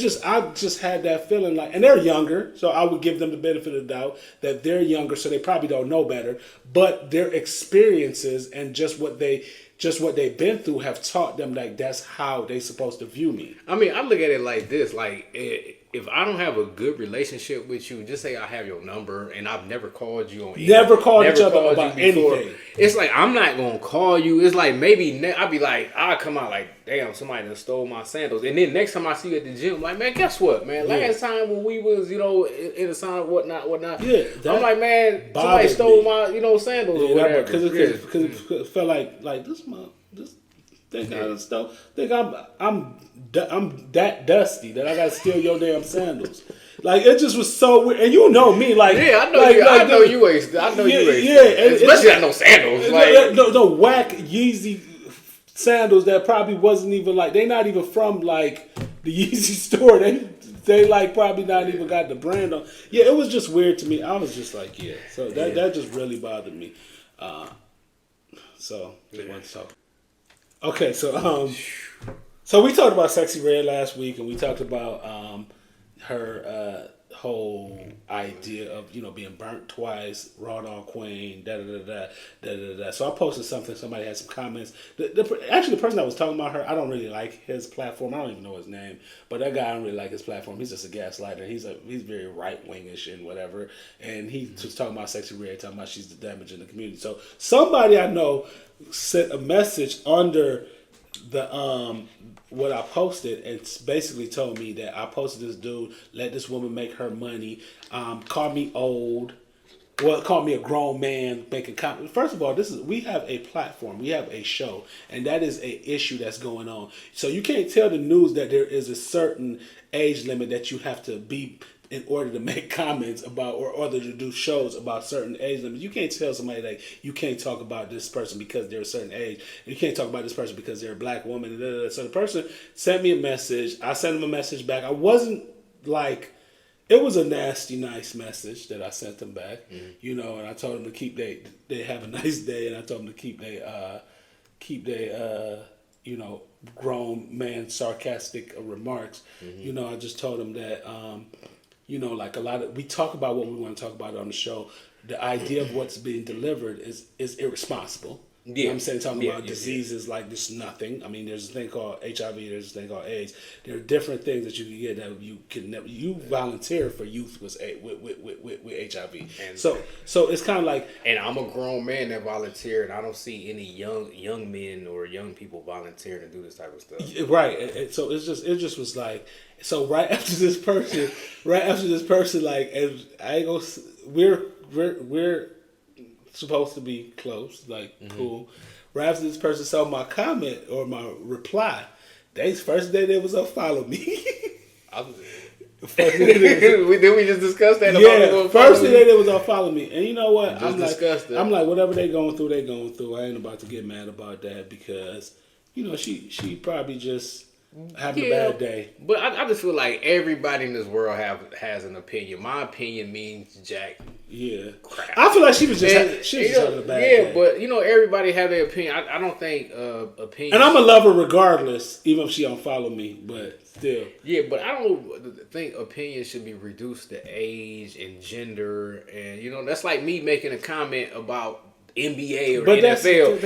just had that feeling like, and they're younger, so I would give them the benefit of the doubt that they're younger, so they probably don't know better. But their experiences and just what they've been through have taught them like that's how they supposed to view me. I mean, I look at it like this: like, if I don't have a good relationship with you, just say I have your number and I've never called you on email. Never called each other about anything. It's like, I'm not going to call you. It's like, maybe I'll be like, I'll come out like, damn, somebody done stole my sandals. And then next time I see you at the gym, like, man, guess what, man? Last time when we was, in the sauna, whatnot. Yeah. I'm like, man, somebody stole my, sandals or whatever. Because it felt like this think I stole. Think I'm that dusty that I gotta steal your damn sandals. Like, it just was so weird. And you know me, like, yeah, I know you. I know you ain't. Yeah, especially I know sandals. Like, no whack Yeezy sandals that probably wasn't even like, they not even from like the Yeezy store. They like probably not even got the brand on. Yeah, it was just weird to me. I was just like, yeah. So that just really bothered me. So they want to talk. Okay, so we talked about Sexy Red last week, and we talked about her whole idea of being burnt twice, raw dog queen, da da da da da da da. So I posted something. Somebody had some comments. Actually, the person that was talking about her, I don't really like his platform. I don't even know his name, but that guy, I don't really like his platform. He's just a gaslighter. He's very right wingish and whatever. And he was talking about Sexy Red, talking about she's the damage in the community. So somebody I know sent a message under the what I posted, and basically told me that I posted this dude, let this woman make her money, call me old, well, call me a grown man making comments. First of all, we have a platform, we have a show, and that is a issue that's going on. So you can't tell the news that there is a certain age limit that you have to be in order to make comments about or order to do shows about certain age limits. You can't tell somebody like you can't talk about this person because they're a certain age. You can't talk about this person because they're a black woman. So the person sent me a message. I sent him a message back. I wasn't like, it was a nasty, nice message that I sent them back. And I told them to keep they have a nice day, and I told them to keep they grown man sarcastic remarks. I just told them that like a lot of, we talk about what we want to talk about on the show. The idea of what's being delivered is irresponsible. You know what I'm saying? Talking about diseases like this nothing. I mean, there's a thing called HIV, there's a thing called AIDS. There are different things that you can get that you can never. You volunteer for youth with HIV. And so it's kind of like. And I'm a grown man that volunteered. I don't see any young men or young people volunteering to do this type of stuff. Right. And so it just was like, so right after this person, like, and I ain't gonna, we're supposed to be close, like cool. Right after this person saw my comment or my reply, first day they was unfollow me. Did we just discuss that? Yeah, first day they was unfollow me, and you know what? I'm like, whatever they going through, they going through. I ain't about to get mad about that because she probably just having a bad day. But I just feel like everybody in this world has an opinion. My opinion means jack. Yeah, crap. I feel like she was just having a bad day. Yeah, but everybody have their opinion. I don't think opinion. And I'm gonna love her regardless, even if she don't follow me. But still. Yeah, but I don't think opinions should be reduced to age and gender, and that's like me making a comment about NBA or NFL,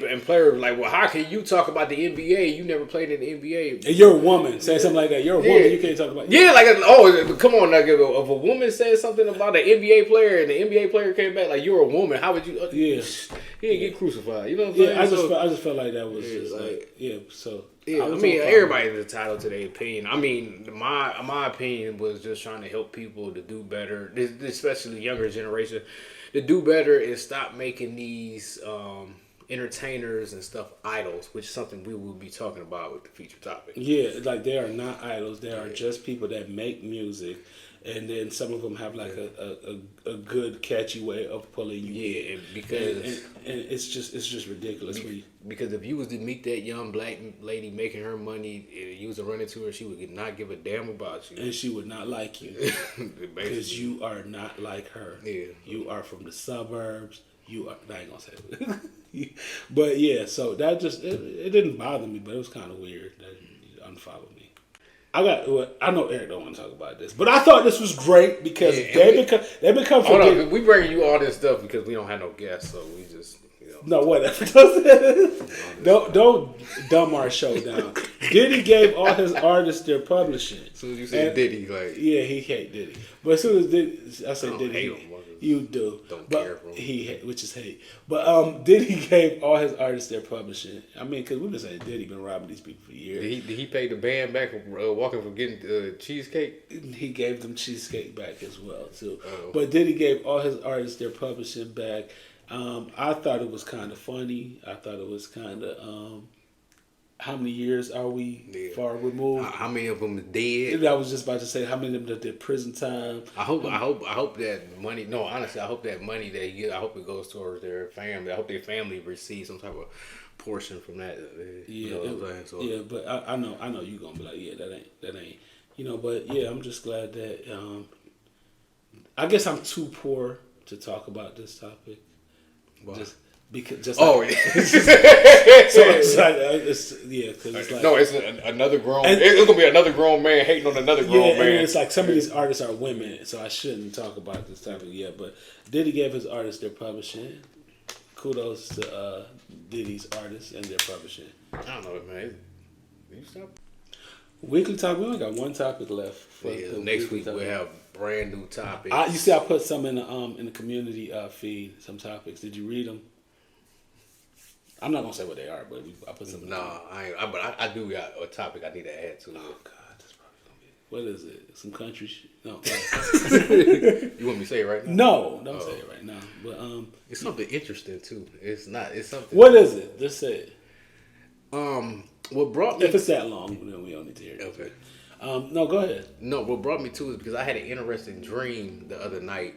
and player like, well, how can you talk about the NBA? You never played in the NBA. And you're a woman. Say something like that. You're a woman. You can't talk about. Yeah, like come on, like if a woman says something about an NBA player and the NBA player came back like you're a woman, how would you? Get crucified. You know what I'm saying? I just felt like that was just like so. Yeah, I mean, everybody's entitled to their opinion. I mean, my opinion was just trying to help people to do better, especially the younger generation, to do better and stop making these entertainers and stuff idols, which is something we will be talking about with the feature topic. Yeah, like they are not idols. They are just people that make music. And then some of them have like a good catchy way of pulling you in. Yeah, because and it's just ridiculous. Because if you was to meet that young black lady making her money, and you was to run into her, she would not give a damn about you, and she would not like you because you are not like her. Yeah, you are from the suburbs. You are. I ain't gonna say it. But yeah, so that just it didn't bother me, but it was kind of weird that you unfollowed me. I know Eric don't want to talk about this, but I thought this was great because they become. Hold on, we bringing you all this stuff because we don't have no guests, so we just no whatever. don't dumb our show down. Diddy gave all his artists their publishing. As soon as you say Diddy, like he hate Diddy, but as soon as I say Diddy, hate him. You do. Don't care for him. Which is hate. But Diddy gave all his artists their publishing. I mean, because we've been saying Diddy been robbing these people for years. Did he pay the band back for walking from getting cheesecake? He gave them cheesecake back as well, too. Oh. But Diddy gave all his artists their publishing back. I thought it was kind of funny. I thought it was kind of... how many years are we far removed? How many of them are dead? I was just about to say how many of them did prison time. I hope that money. No, honestly, I hope that money they get. I hope it goes towards their family. I hope their family receives some type of portion from that. Yeah, you know what I'm saying? So, yeah, but I know you gonna be like, yeah, that ain't, but yeah, I'm just glad that I guess I'm too poor to talk about this topic. Wow. Just because, just oh, like, so it's like, because it's like no, it's another grown. It's gonna be another grown man hating on another grown man. And it's like some of these artists are women, so I shouldn't talk about this topic yet. But Diddy gave his artists their publishing. Kudos to Diddy's artists and their publishing. I don't know, man. You stop. Weekly topic. We only got one topic left. For next week we'll have brand new topics. You see, I put some in the community feed. Some topics. Did you read them? I'm not gonna say what they are, but I put some. Nah, I ain't. But I do got a topic I need to add to it. Oh God, that's probably gonna be. What is it? Some country shit? No. You want me to say it right now? No, don't say it right now. But it's something interesting too. It's not. It's something. What is it? Just say it. What brought me? If it's that long, then we don't need to hear it. Okay. No, go ahead. No, what brought me to it is because I had an interesting dream the other night,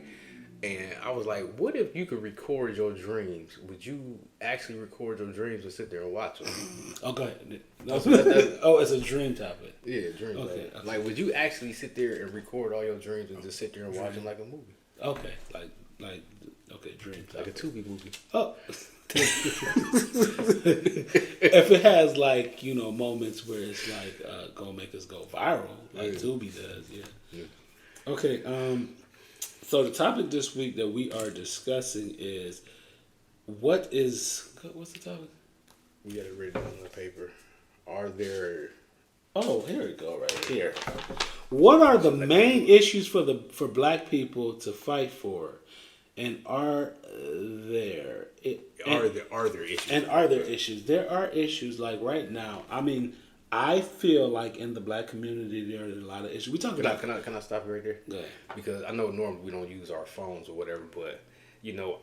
and I was like, "What if you could record your dreams? Would you actually record your dreams and sit there and watch them?" Oh, go ahead. No, it's a dream topic. Yeah, dream. Okay. Like, would you actually sit there and record all your dreams and just sit there and watch them like a movie? Okay, okay, dream topic. Like a Tubi movie. Oh. If it has moments where it's like gonna make us go viral, like Tubi does, yeah. Okay, so the topic this week that we are discussing is what's the topic? We got it written on the paper. Are there? Oh, here we go, right here. What are the main issues for Black people to fight for, and are there issues? And are there issues? There are issues. Like right now, I mean, I feel like in the Black community there are a lot of issues. We talk about. Can I stop you right there? Go ahead. Because I know normally we don't use our phones or whatever, but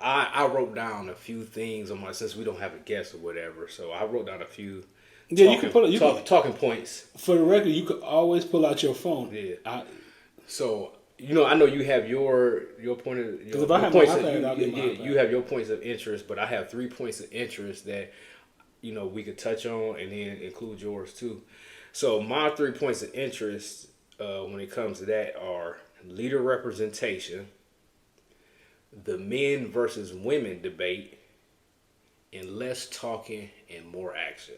I wrote down a few things on since we don't have a guest or whatever. So I wrote down a few. Yeah, you can pull it. Talking points. For the record, you could always pull out your phone. Yeah. So I know you have your point of you have your points of interest, but I have 3 points of interest that we could touch on and then include yours too. So my 3 points of interest when it comes to that are leader representation, the men versus women debate, and less talking and more action.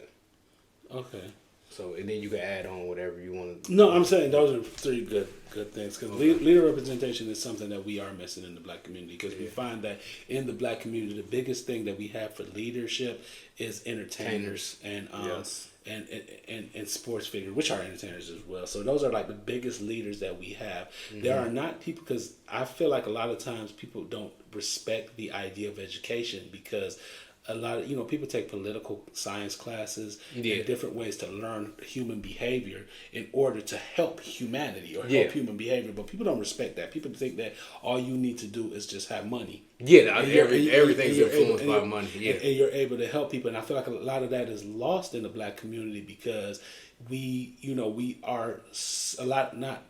Okay. So, and then you can add on whatever you want to. No, I'm saying those are 3 good things. Because leader representation is something that we are missing in the Black community. Because we find that in the Black community, the biggest thing that we have for leadership is entertainers and and sports figures, which are entertainers as well. So those are like the biggest leaders that we have. Mm-hmm. There are not people, because I feel like a lot of times people don't respect the idea of education, because a lot of people take political science classes and different ways to learn human behavior in order to help humanity or help human behavior, but people don't respect that. People think that all you need to do is just have money. Yeah, everything's influenced by money. Yeah, and you're able to help people, and I feel like a lot of that is lost in the Black community because we are a lot, not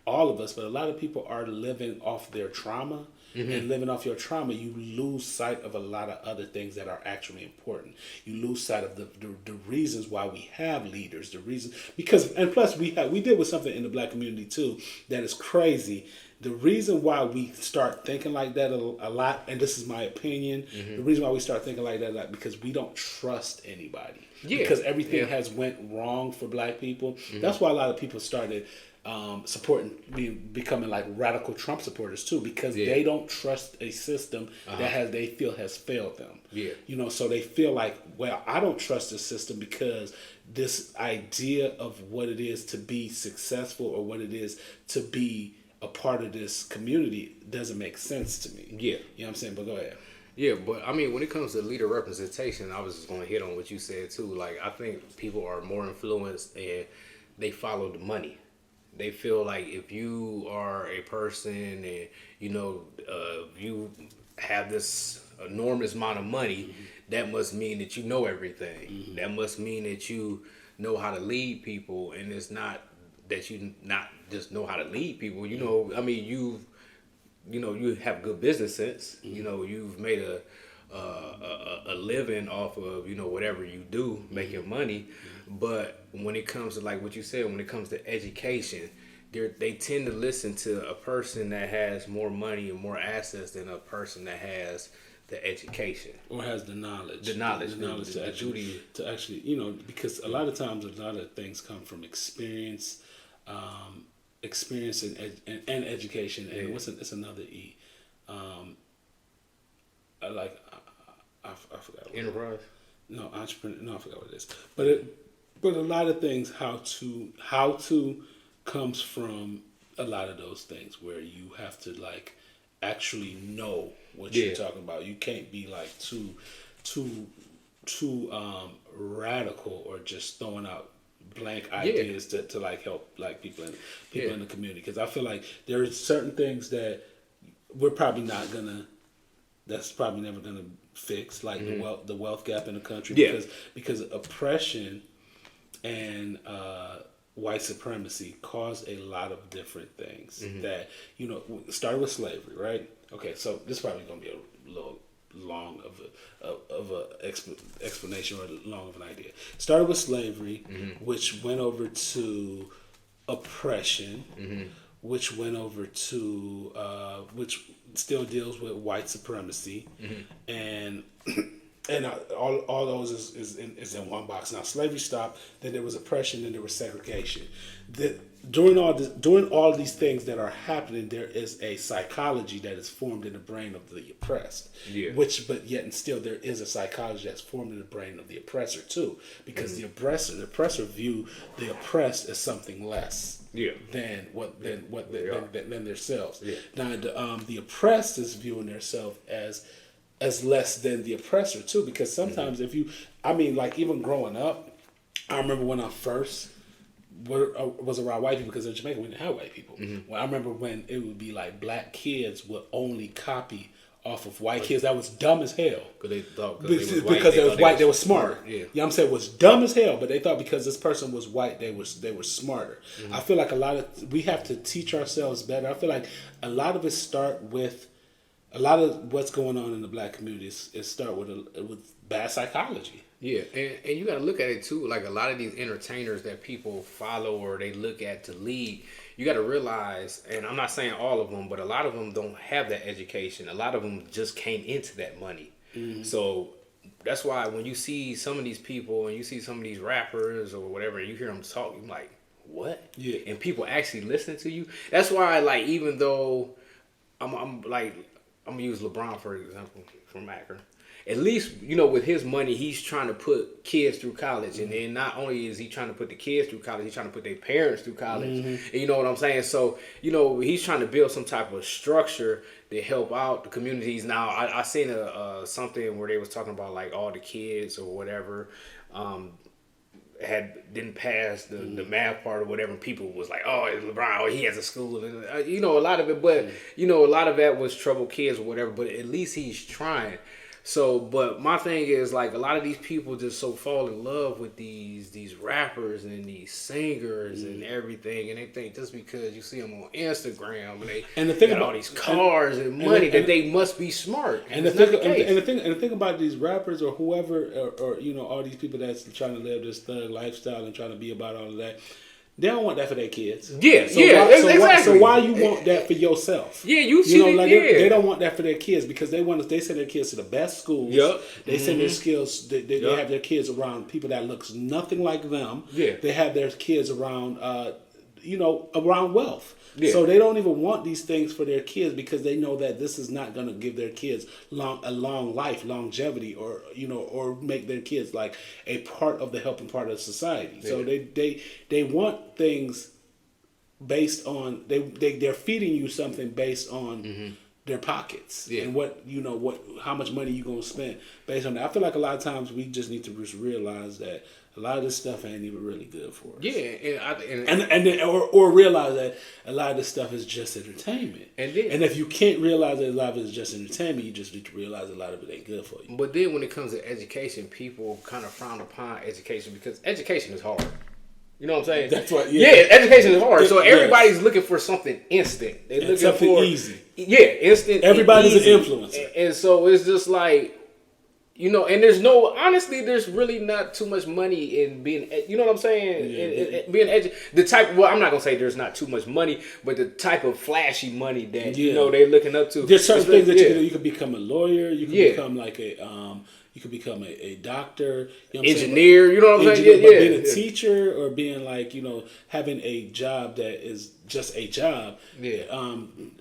all of us, but a lot of people are living off their trauma. Mm-hmm. And living off your trauma, you lose sight of a lot of other things that are actually important. You lose sight of the reasons why we have leaders, the reason and plus we deal with something in the Black community too that is crazy. The reason why we start thinking like that a lot, and this is my opinion, the reason why we start thinking like that a lot, because we don't trust anybody. Yeah. Because everything has went wrong for Black people. Mm-hmm. That's why a lot of people started becoming like radical Trump supporters too, because they don't trust a system that they feel has failed them. Yeah. So they feel like, well, I don't trust this system because this idea of what it is to be successful or what it is to be a part of this community doesn't make sense to me. Yeah. You know what I'm saying? But go ahead. Yeah, but I mean, when it comes to leader representation, I was just going to hit on what you said too. Like, I think people are more influenced and they follow the money. They feel like if you are a person and, you have this enormous amount of money, that must mean that you know everything. Mm-hmm. That must mean that you know how to lead people. And it's not that you not just know how to lead people. You have good business sense. Mm-hmm. You've made a living off of, you know, whatever you do, making money. But when it comes to, like what you said, when it comes to education, they tend to listen to a person that has more money and more assets than a person that has the education or has the knowledge, to actually, you know, because a lot of times a lot of things come from experience, experience and education, and it's another E. I forgot. Enterprise. No, entrepreneur. No, I forgot what it is. But a lot of things, how to comes from a lot of those things where you have to like actually know what you're talking about. You can't be like too radical or just throwing out blank ideas to like help like people in the community, because I feel like there are certain things that we're probably not gonna. That's probably never gonna fix, like the wealth gap in the country, because oppression and white supremacy caused a lot of different things that, you know, started with slavery, right? Okay, so this is probably going to be a little long of a explanation or long of an idea. Started with slavery, which went over to oppression, which went over to which still deals with white supremacy, and all those is in one box. Now slavery stopped, then there was oppression, then there was segregation. During all these things that are happening, there is a psychology that is formed in the brain of the oppressed. Yeah. But yet and still there is a psychology that's formed in the brain of the oppressor too, because the oppressor view the oppressed as something less. Than themselves. Yeah. Now the oppressed is viewing themselves as less than the oppressor too, because sometimes like even growing up, I remember when I first was around white people, because in Jamaica we didn't have white people. Well, I remember when it would be like black kids would only copy off of white kids that was dumb as hell. Because they was white, they were smarter. Yeah. You know what I'm saying? It was dumb as hell, but they thought because this person was white, they were smarter. I feel like we have to teach ourselves better. I feel like a lot of it start with a lot of what's going on in the black community is start with bad psychology. Yeah, and you got to look at it too. Like a lot of these entertainers that people follow or they look at to lead, you got to realize, and I'm not saying all of them, but a lot of them don't have that education. A lot of them just came into that money. So that's why when you see some of these people and you see some of these rappers or whatever, and you hear them talk, you're like, what? Yeah. And people actually listen to you. That's why, like, even though I'm gonna use LeBron for example from Akron. At least, you know, with his money, he's trying to put kids through college. And then not only is he trying to put the kids through college, he's trying to put their parents through college. And you know what I'm saying? So, you know, he's trying to build some type of structure to help out the communities. Now, I seen something where they was talking about, like, all the kids or whatever didn't pass the math part or whatever. And people was like, oh, it's LeBron, oh, he has a school. And, you know, a lot of it. But, you know, a lot of that was troubled kids or whatever. But at least he's trying. So, but my thing is, like, a lot of these people just so fall in love with these rappers and these singers and everything, and they think just because you see them on Instagram and they got all these cars and money that they must be smart. And the thing about these rappers or whoever or you know, all these people that's trying to live this thug lifestyle and trying to be about all of that. They don't want that for their kids. Exactly. So why you want that for yourself? Yeah, you know, like they don't want that for their kids because they send their kids to the best schools. Yep. They send their skills. They have their kids around people that looks nothing like them. Yeah. They have their kids around, around wealth. Yeah. So they don't even want these things for their kids because they know that this is not going to give their kids a long life, longevity, or or make their kids like a part of the helping part of society. Yeah. So they want things based on they're feeding you something based on their pockets and how much money you gonna spend based on that. I feel like a lot of times we just need to just realize that a lot of this stuff ain't even really good for us. Yeah, or realize that a lot of this stuff is just entertainment. And if you can't realize that a lot of it is just entertainment, you just need to realize a lot of it ain't good for you. But then when it comes to education, people kind of frown upon education because education is hard. You know what I'm saying? That's what. Yeah, education is hard. So everybody's looking for something instant. They're looking something easy. Yeah, instant. Everybody's easy. An influencer, and so it's just like You know, and there's really not too much money in being, you know what I'm saying? In being I'm not going to say there's not too much money, but the type of flashy money that, you know, they're looking up to. There's certain things that you can do. You could become a lawyer. You can become like you could become a doctor. You know engineer, you know what I'm saying? But being a teacher or being like, you know, having a job that is just a job. Yeah.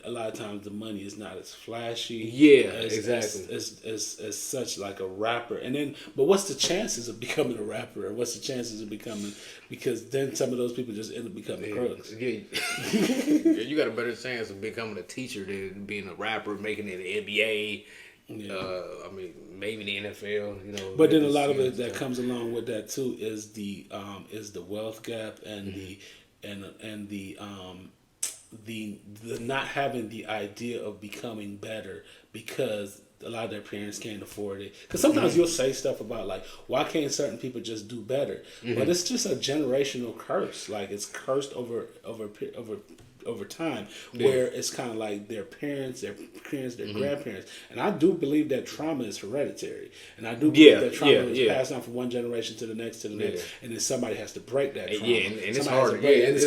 A lot of times the money is not as flashy. Yeah, exactly. As such like a rapper. And then, but what's the chances of becoming a rapper? Or what's the chances of becoming, because then some of those people just end up becoming crooks. Yeah. You got a better chance of becoming a teacher than being a rapper, making it in the NBA. Yeah. I mean, maybe the NFL, you know. But then a lot of it that comes along with that too is the wealth gap and the not having the idea of becoming better because a lot of their parents can't afford it. Because sometimes you'll say stuff about like, why can't certain people just do better? But it's just a generational curse. Like it's cursed over time, where it's kind of like their parents, their grandparents, and I do believe that trauma is hereditary, and I do believe that trauma is passed on from one generation to the next, and then somebody has to break that trauma. And it's hard. It's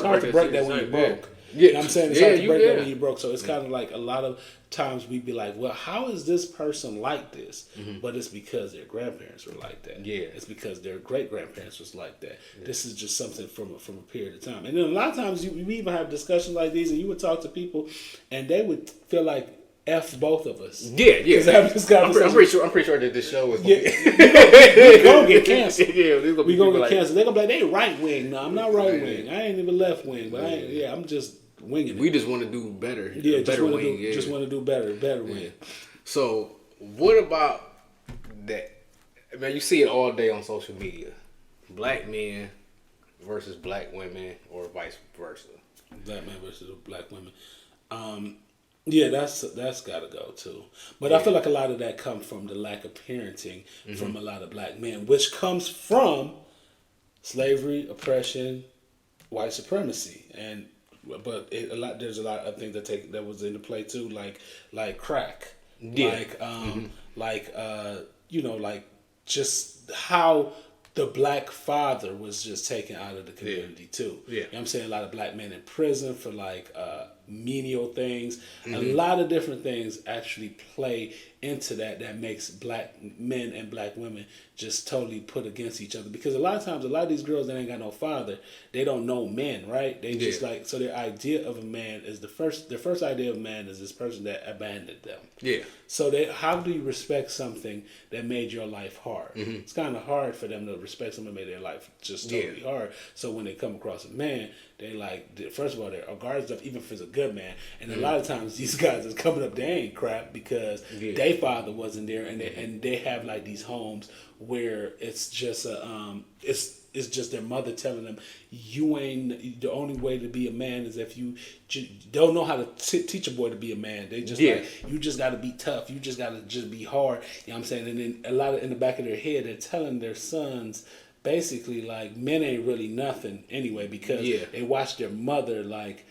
hard to break that when you're broke. You know what I'm saying? It's hard to break that when you're broke. So it's kind of like a lot of times we'd be like, well, how is this person like this? But it's because their grandparents were like that. Yeah. It's because their great-grandparents was like that. Yeah. This is just something from a period of time. And then a lot of times we even have discussions like these, and you would talk to people, and they would feel like F both of us. Yeah. I'm pretty sure that this show is we gonna get canceled. We gonna get canceled. They're gonna be like, they right wing. No, I'm not right wing. I ain't even left wing, but I'm just winging it. We just want to do better. Yeah, just want to do better wing. So what about that? Man, you see it all day on social media. Black men versus black women, or vice versa. Black men versus black women. Yeah, that's gotta go too. But I feel like a lot of that comes from the lack of parenting from a lot of black men, which comes from slavery, oppression, white supremacy, there's a lot of things that was into play too, like crack, like just how the black father was just taken out of the community too. Yeah. You know what I'm saying? A lot of black men in prison for like menial things. A lot of different things actually play into that makes black men and black women just totally put against each other. Because a lot of times, a lot of these girls that ain't got no father, they don't know men, right? They just like, so their idea of a man is their first idea of man is this person that abandoned them. Yeah. So how do you respect something that made your life hard? It's kind of hard for them to respect someone that made their life just totally hard. So when they come across a man, they like, first of all, they're guards up, even if it's a good man. And a lot of times these guys is coming up, they ain't crap because their father wasn't there, and they have like these homes where it's just it's just their mother telling them, you ain't, the only way to be a man is if you don't know how to teach a boy to be a man. They just like, you just got to be tough. You just got to just be hard. You know what I'm saying? And then a lot of, in the back of their head, they're telling their sons, basically like, men ain't really nothing anyway, because they watch their mother like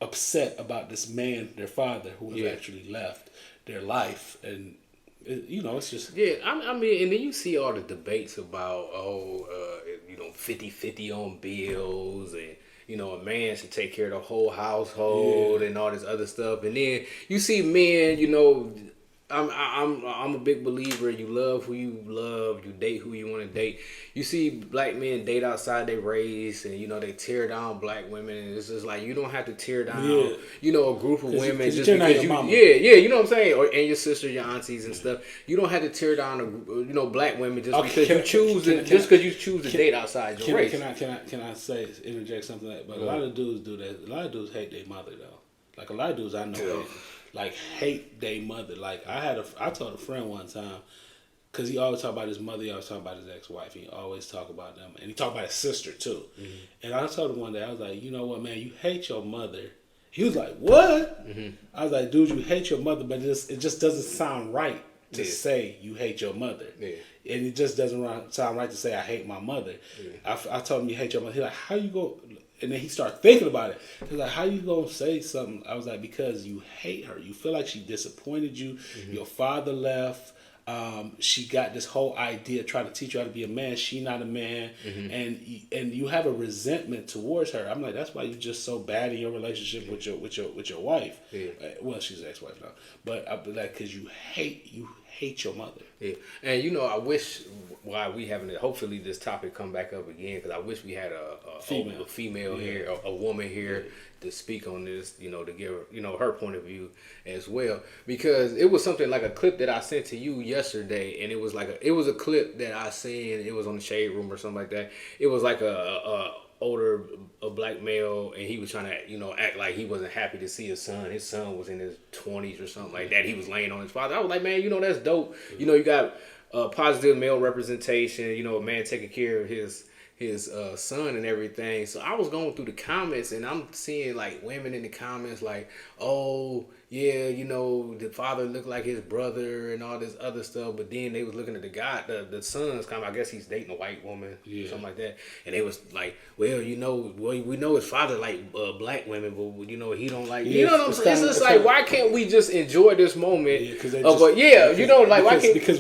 upset about this man, their father, who has actually left their life. And it's just... Yeah, I mean, and then you see all the debates about, 50-50 on bills, and, a man should take care of the whole household and all this other stuff. And then you see men, I'm a big believer. You love who you love. You date who you want to date. You see black men date outside their race, and they tear down black women. And it's just like, you don't have to tear down, a group of women just because you, you know what I'm saying, and your sister, your aunties and stuff. You don't have to tear down black women just because you choose to date outside your race. Can I interject something? But a lot of dudes do that. A lot of dudes hate their mother though. Like a lot of dudes I know. Hate their mother. Like I told a friend one time, because he always talk about his mother, he always talk about his ex-wife, he always talk about them, and he talk about his sister too. And I told him one day, I was like, you know what, man, you hate your mother. He was like, what? I was like, dude, you hate your mother, but it just doesn't sound right to say you hate your mother. And it just doesn't sound right to say I hate my mother. I told him you hate your mother. He's like, how you go? And then he started thinking about it. He's like, how you gonna say something? I was like, because you hate her. You feel like she disappointed you. Your father left. She got this whole idea trying to teach you how to be a man. She not a man, and you have a resentment towards her. I'm like, that's why you're just so bad in your relationship with your wife. Yeah. Well, she's ex-wife now, but I like because you hate your mother. Yeah, and I wish why we having it. Hopefully, this topic come back up again because I wish we had a female here, a woman here to speak on this. To give her point of view as well, because it was something like a clip that I sent to you yesterday, and it was like it was a clip that I seen. It was on the Shade Room or something like that. It was like a older black male, and he was trying to act like he wasn't happy to see his son. His son was in his 20s or something like that. He was laying on his father. I was like, man, that's dope. You got positive male representation. A man taking care of his son and everything. So I was going through the comments, and I'm seeing like women in the comments like, oh yeah, the father looked like his brother and all this other stuff. But then they was looking at the guy, the son's comment. I guess he's dating a white woman, something like that. And they was like, well, we know his father like black women, but he don't like. You know what I'm saying? It's just like, why can't we just enjoy this moment? Because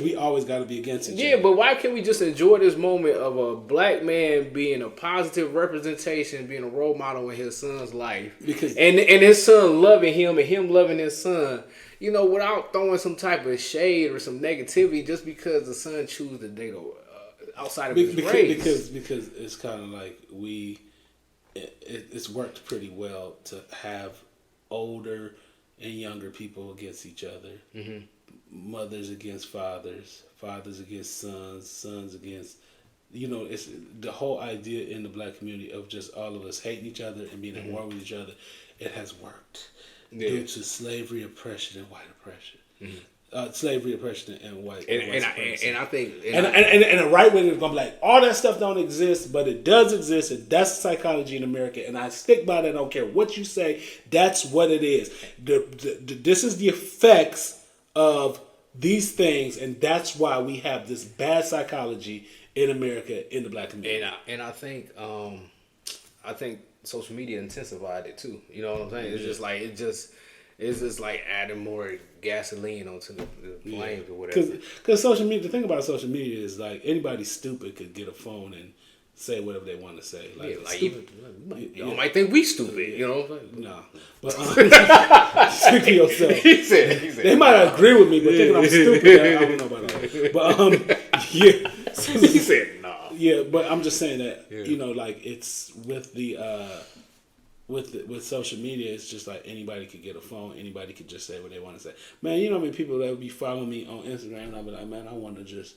we always got to be against each other. Yeah, but why can't we just enjoy this moment of a black man being a positive representation, being a role model in his son's life, and his son loving him and him loving his son, without throwing some type of shade or some negativity just because the son chooses to date outside of his race. Because it's kind of like it's worked pretty well to have older and younger people against each other, mothers against fathers, fathers against sons, sons against. It's the whole idea in the black community of just all of us hating each other and being at war with each other. It has worked due to slavery, oppression, and white oppression. Slavery, oppression, and white. And I think and the right wing is gonna be like, all that stuff don't exist, but it does exist, and that's psychology in America. And I stick by that. I don't care what you say. That's what it is. This is the effects of these things, and that's why we have this bad psychology in America, in the black community. And I think social media intensified it too. You know what I'm saying? It's just like adding more gasoline onto the flames or whatever. Because social media, the thing about social media is like anybody stupid could get a phone and say whatever they want to say. You might think we stupid, No, but speak for yourself. He said they might agree with me, but thinking I'm stupid, I don't know about that. But yeah, he said no. Yeah, but I'm just saying that it's with the with social media, it's just like anybody could get a phone, anybody could just say what they want to say. Man, how many people that would be following me on Instagram, and I'll be like, man, I want to just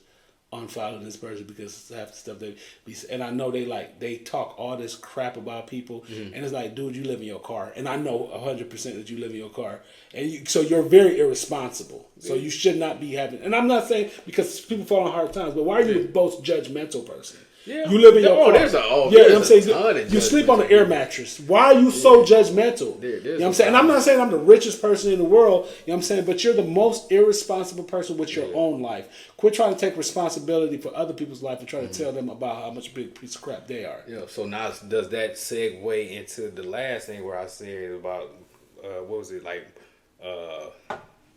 unfollow this person because half the stuff they be, and I know they talk all this crap about people, and it's like, dude, you live in your car, and I know 100% that you live in your car, and so you're very irresponsible. So you should not be having. And I'm not saying because people fall on hard times, but why are you the most judgmental person? Yeah. You live in your car. I'm saying you sleep on an air mattress. Why are you so judgmental? You know what I'm saying? And I'm not saying I'm the richest person in the world. You know what I'm saying? But you're the most irresponsible person with your own life. Quit trying to take responsibility for other people's life and try to tell them about how much big piece of crap they are. Yeah. So now does that segue into the last thing where I said about what was it like?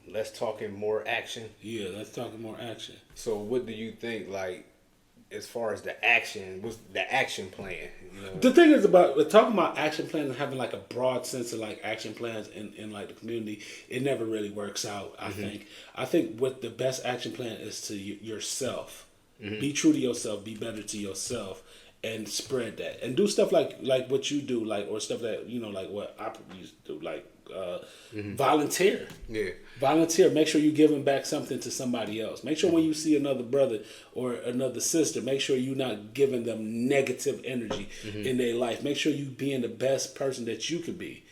Let's talking more action. Yeah, let's talking more action. So what do you think, like, as far as the action, what's the action plan? The thing is about talking about action plans and having like a broad sense of like action plans in like the community, it never really works out. I think what the best action plan is to yourself. Be true to yourself. Be better to yourself. And spread that. And do stuff like what you do, like, or stuff that, like what I used to do, like volunteer. Yeah. Volunteer. Make sure you're giving back something to somebody else. Make sure when you see another brother or another sister, make sure you're not giving them negative energy in their life. Make sure you being the best person that you could be.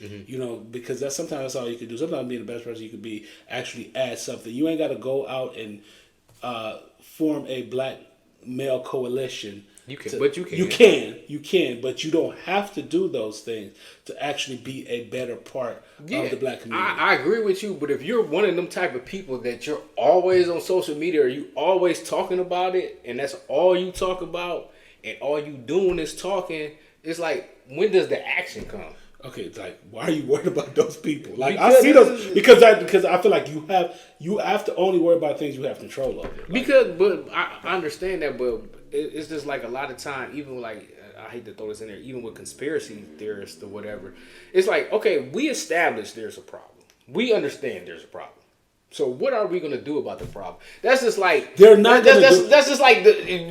Because sometimes that's all you can do. Sometimes being the best person you could be actually add something. You ain't got to go out and form a black male coalition. You can, but you don't have to do those things to actually be a better part of the black community. I agree with you, but if you're one of them type of people that you're always on social media or you always talking about it, and that's all you talk about, and all you doing is talking, it's like, when does the action come? Okay, it's like, why are you worried about those people? Like, I Because see those because I feel like you have to only worry about things you have control over. Like, Because, but I understand that, but it's just like a lot of time, even like, I hate to throw this in there, even with conspiracy theorists or whatever, it's like, okay, we established there's a problem. We understand there's a problem. So what are we gonna do about the problem? That's just like they're not. That's just like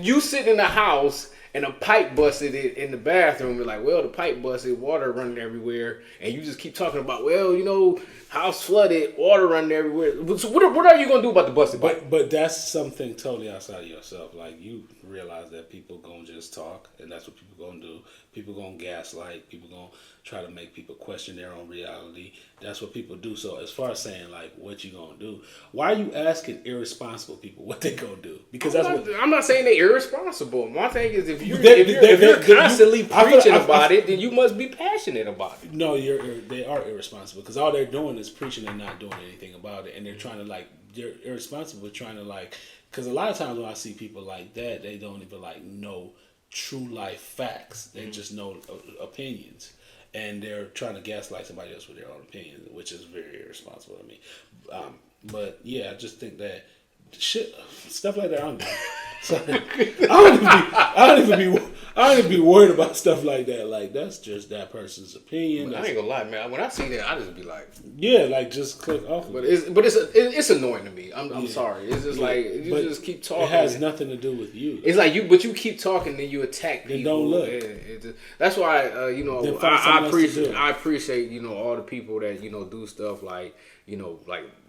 you sitting in the house and a pipe busted in the bathroom. You're like, well, the pipe busted, water running everywhere, and you just keep talking about, well, house flooded, water running everywhere. So what are you gonna do about the busted pipe? But that's something totally outside of yourself. Like, you realize that people gonna just talk, and that's what people gonna do. People gonna gaslight. People gonna try to make people question their own reality. That's what people do. So as far as saying like what you gonna do, why are you asking irresponsible people what they gonna do? Because I'm not saying they're irresponsible. My thing is if you're constantly preaching about it, then you must be passionate about it. No, they are irresponsible because all they're doing is preaching and not doing anything about it, and they're trying to they're irresponsible, trying to because a lot of times when I see people like that, they don't even know true life facts. They just know opinions. And they're trying to gaslight somebody else with their own opinion, which is very irresponsible to me. But yeah, I just think that stuff like that. I don't even be worried about stuff like that. Like, that's just that person's opinion. I ain't gonna lie, man. When I see that, I just be like, yeah, just click off. But it's annoying to me. I'm sorry. It's just like you just keep talking. It has nothing to do with you. It's like but you keep talking, then you attack people. Then don't look. That's why I appreciate all the people that do stuff like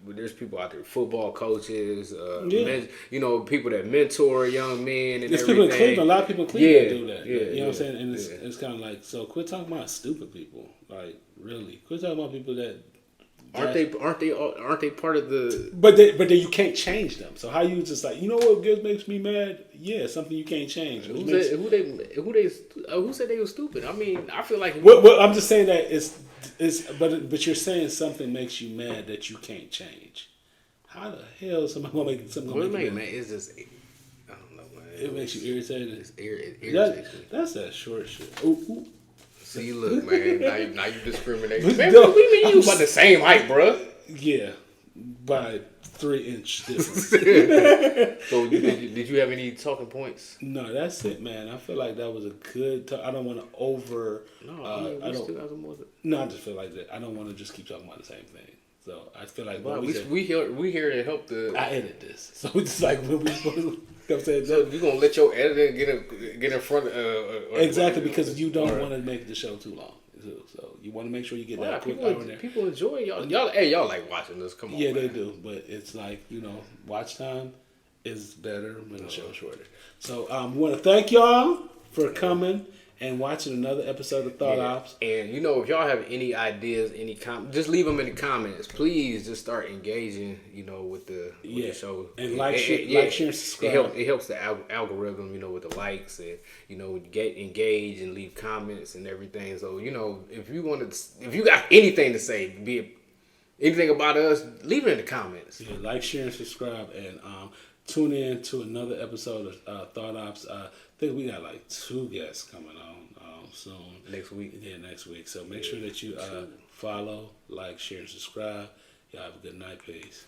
there's people out there, football coaches, people that mentor young men and there's everything. People in Cleveland, a lot of people in Cleveland do that. Yeah, you know what I'm saying? And it's kind of like, so quit talking about stupid people. Like, really, quit talking about people that aren't they part of the? But then you can't change them. So how you just like, what makes me mad? Yeah, something you can't change. Who said they were stupid? I mean, I feel like I'm just saying that but you're saying something makes you mad that you can't change. How the hell is somebody gonna make something? What make you mad? It's just, I don't know, man. It makes you irritated. It irritates me. That's that short shit. Ooh. See, look, man. Now you discriminate. Man, what do you mean you about the same height, bro? Yeah, by 3-inch difference. So did you have any talking points? No, that's it, man. I feel like that was a good talk. I don't want to over. No, I still got some more. No, I just feel like that. I don't want to just keep talking about the same thing. So I feel like we here to help the. I edit this, so it's just like when we supposed to. So you gonna let your editor get in front of exactly because you don't want to make the show too long. So you want to make sure you get that quick hour in there. People enjoy y'all like watching this. Come on, yeah, man. they do. But it's like watch time is better when the show's shorter. So we want to thank y'all for coming and watching another episode of Thought Ops. And if y'all have any ideas, any just leave them in the comments. Please just start engaging, with the show. And share, and subscribe. It helps the algorithm, with the likes and get engaged and leave comments and everything. So if you got anything to say, be it anything about us, leave it in the comments. Yeah, share, and subscribe, and tune in to another episode of Thought Ops. I think we got 2 guests coming on soon. Next week. Yeah, next week. So make sure that you follow, share, and subscribe. Y'all have a good night. Peace.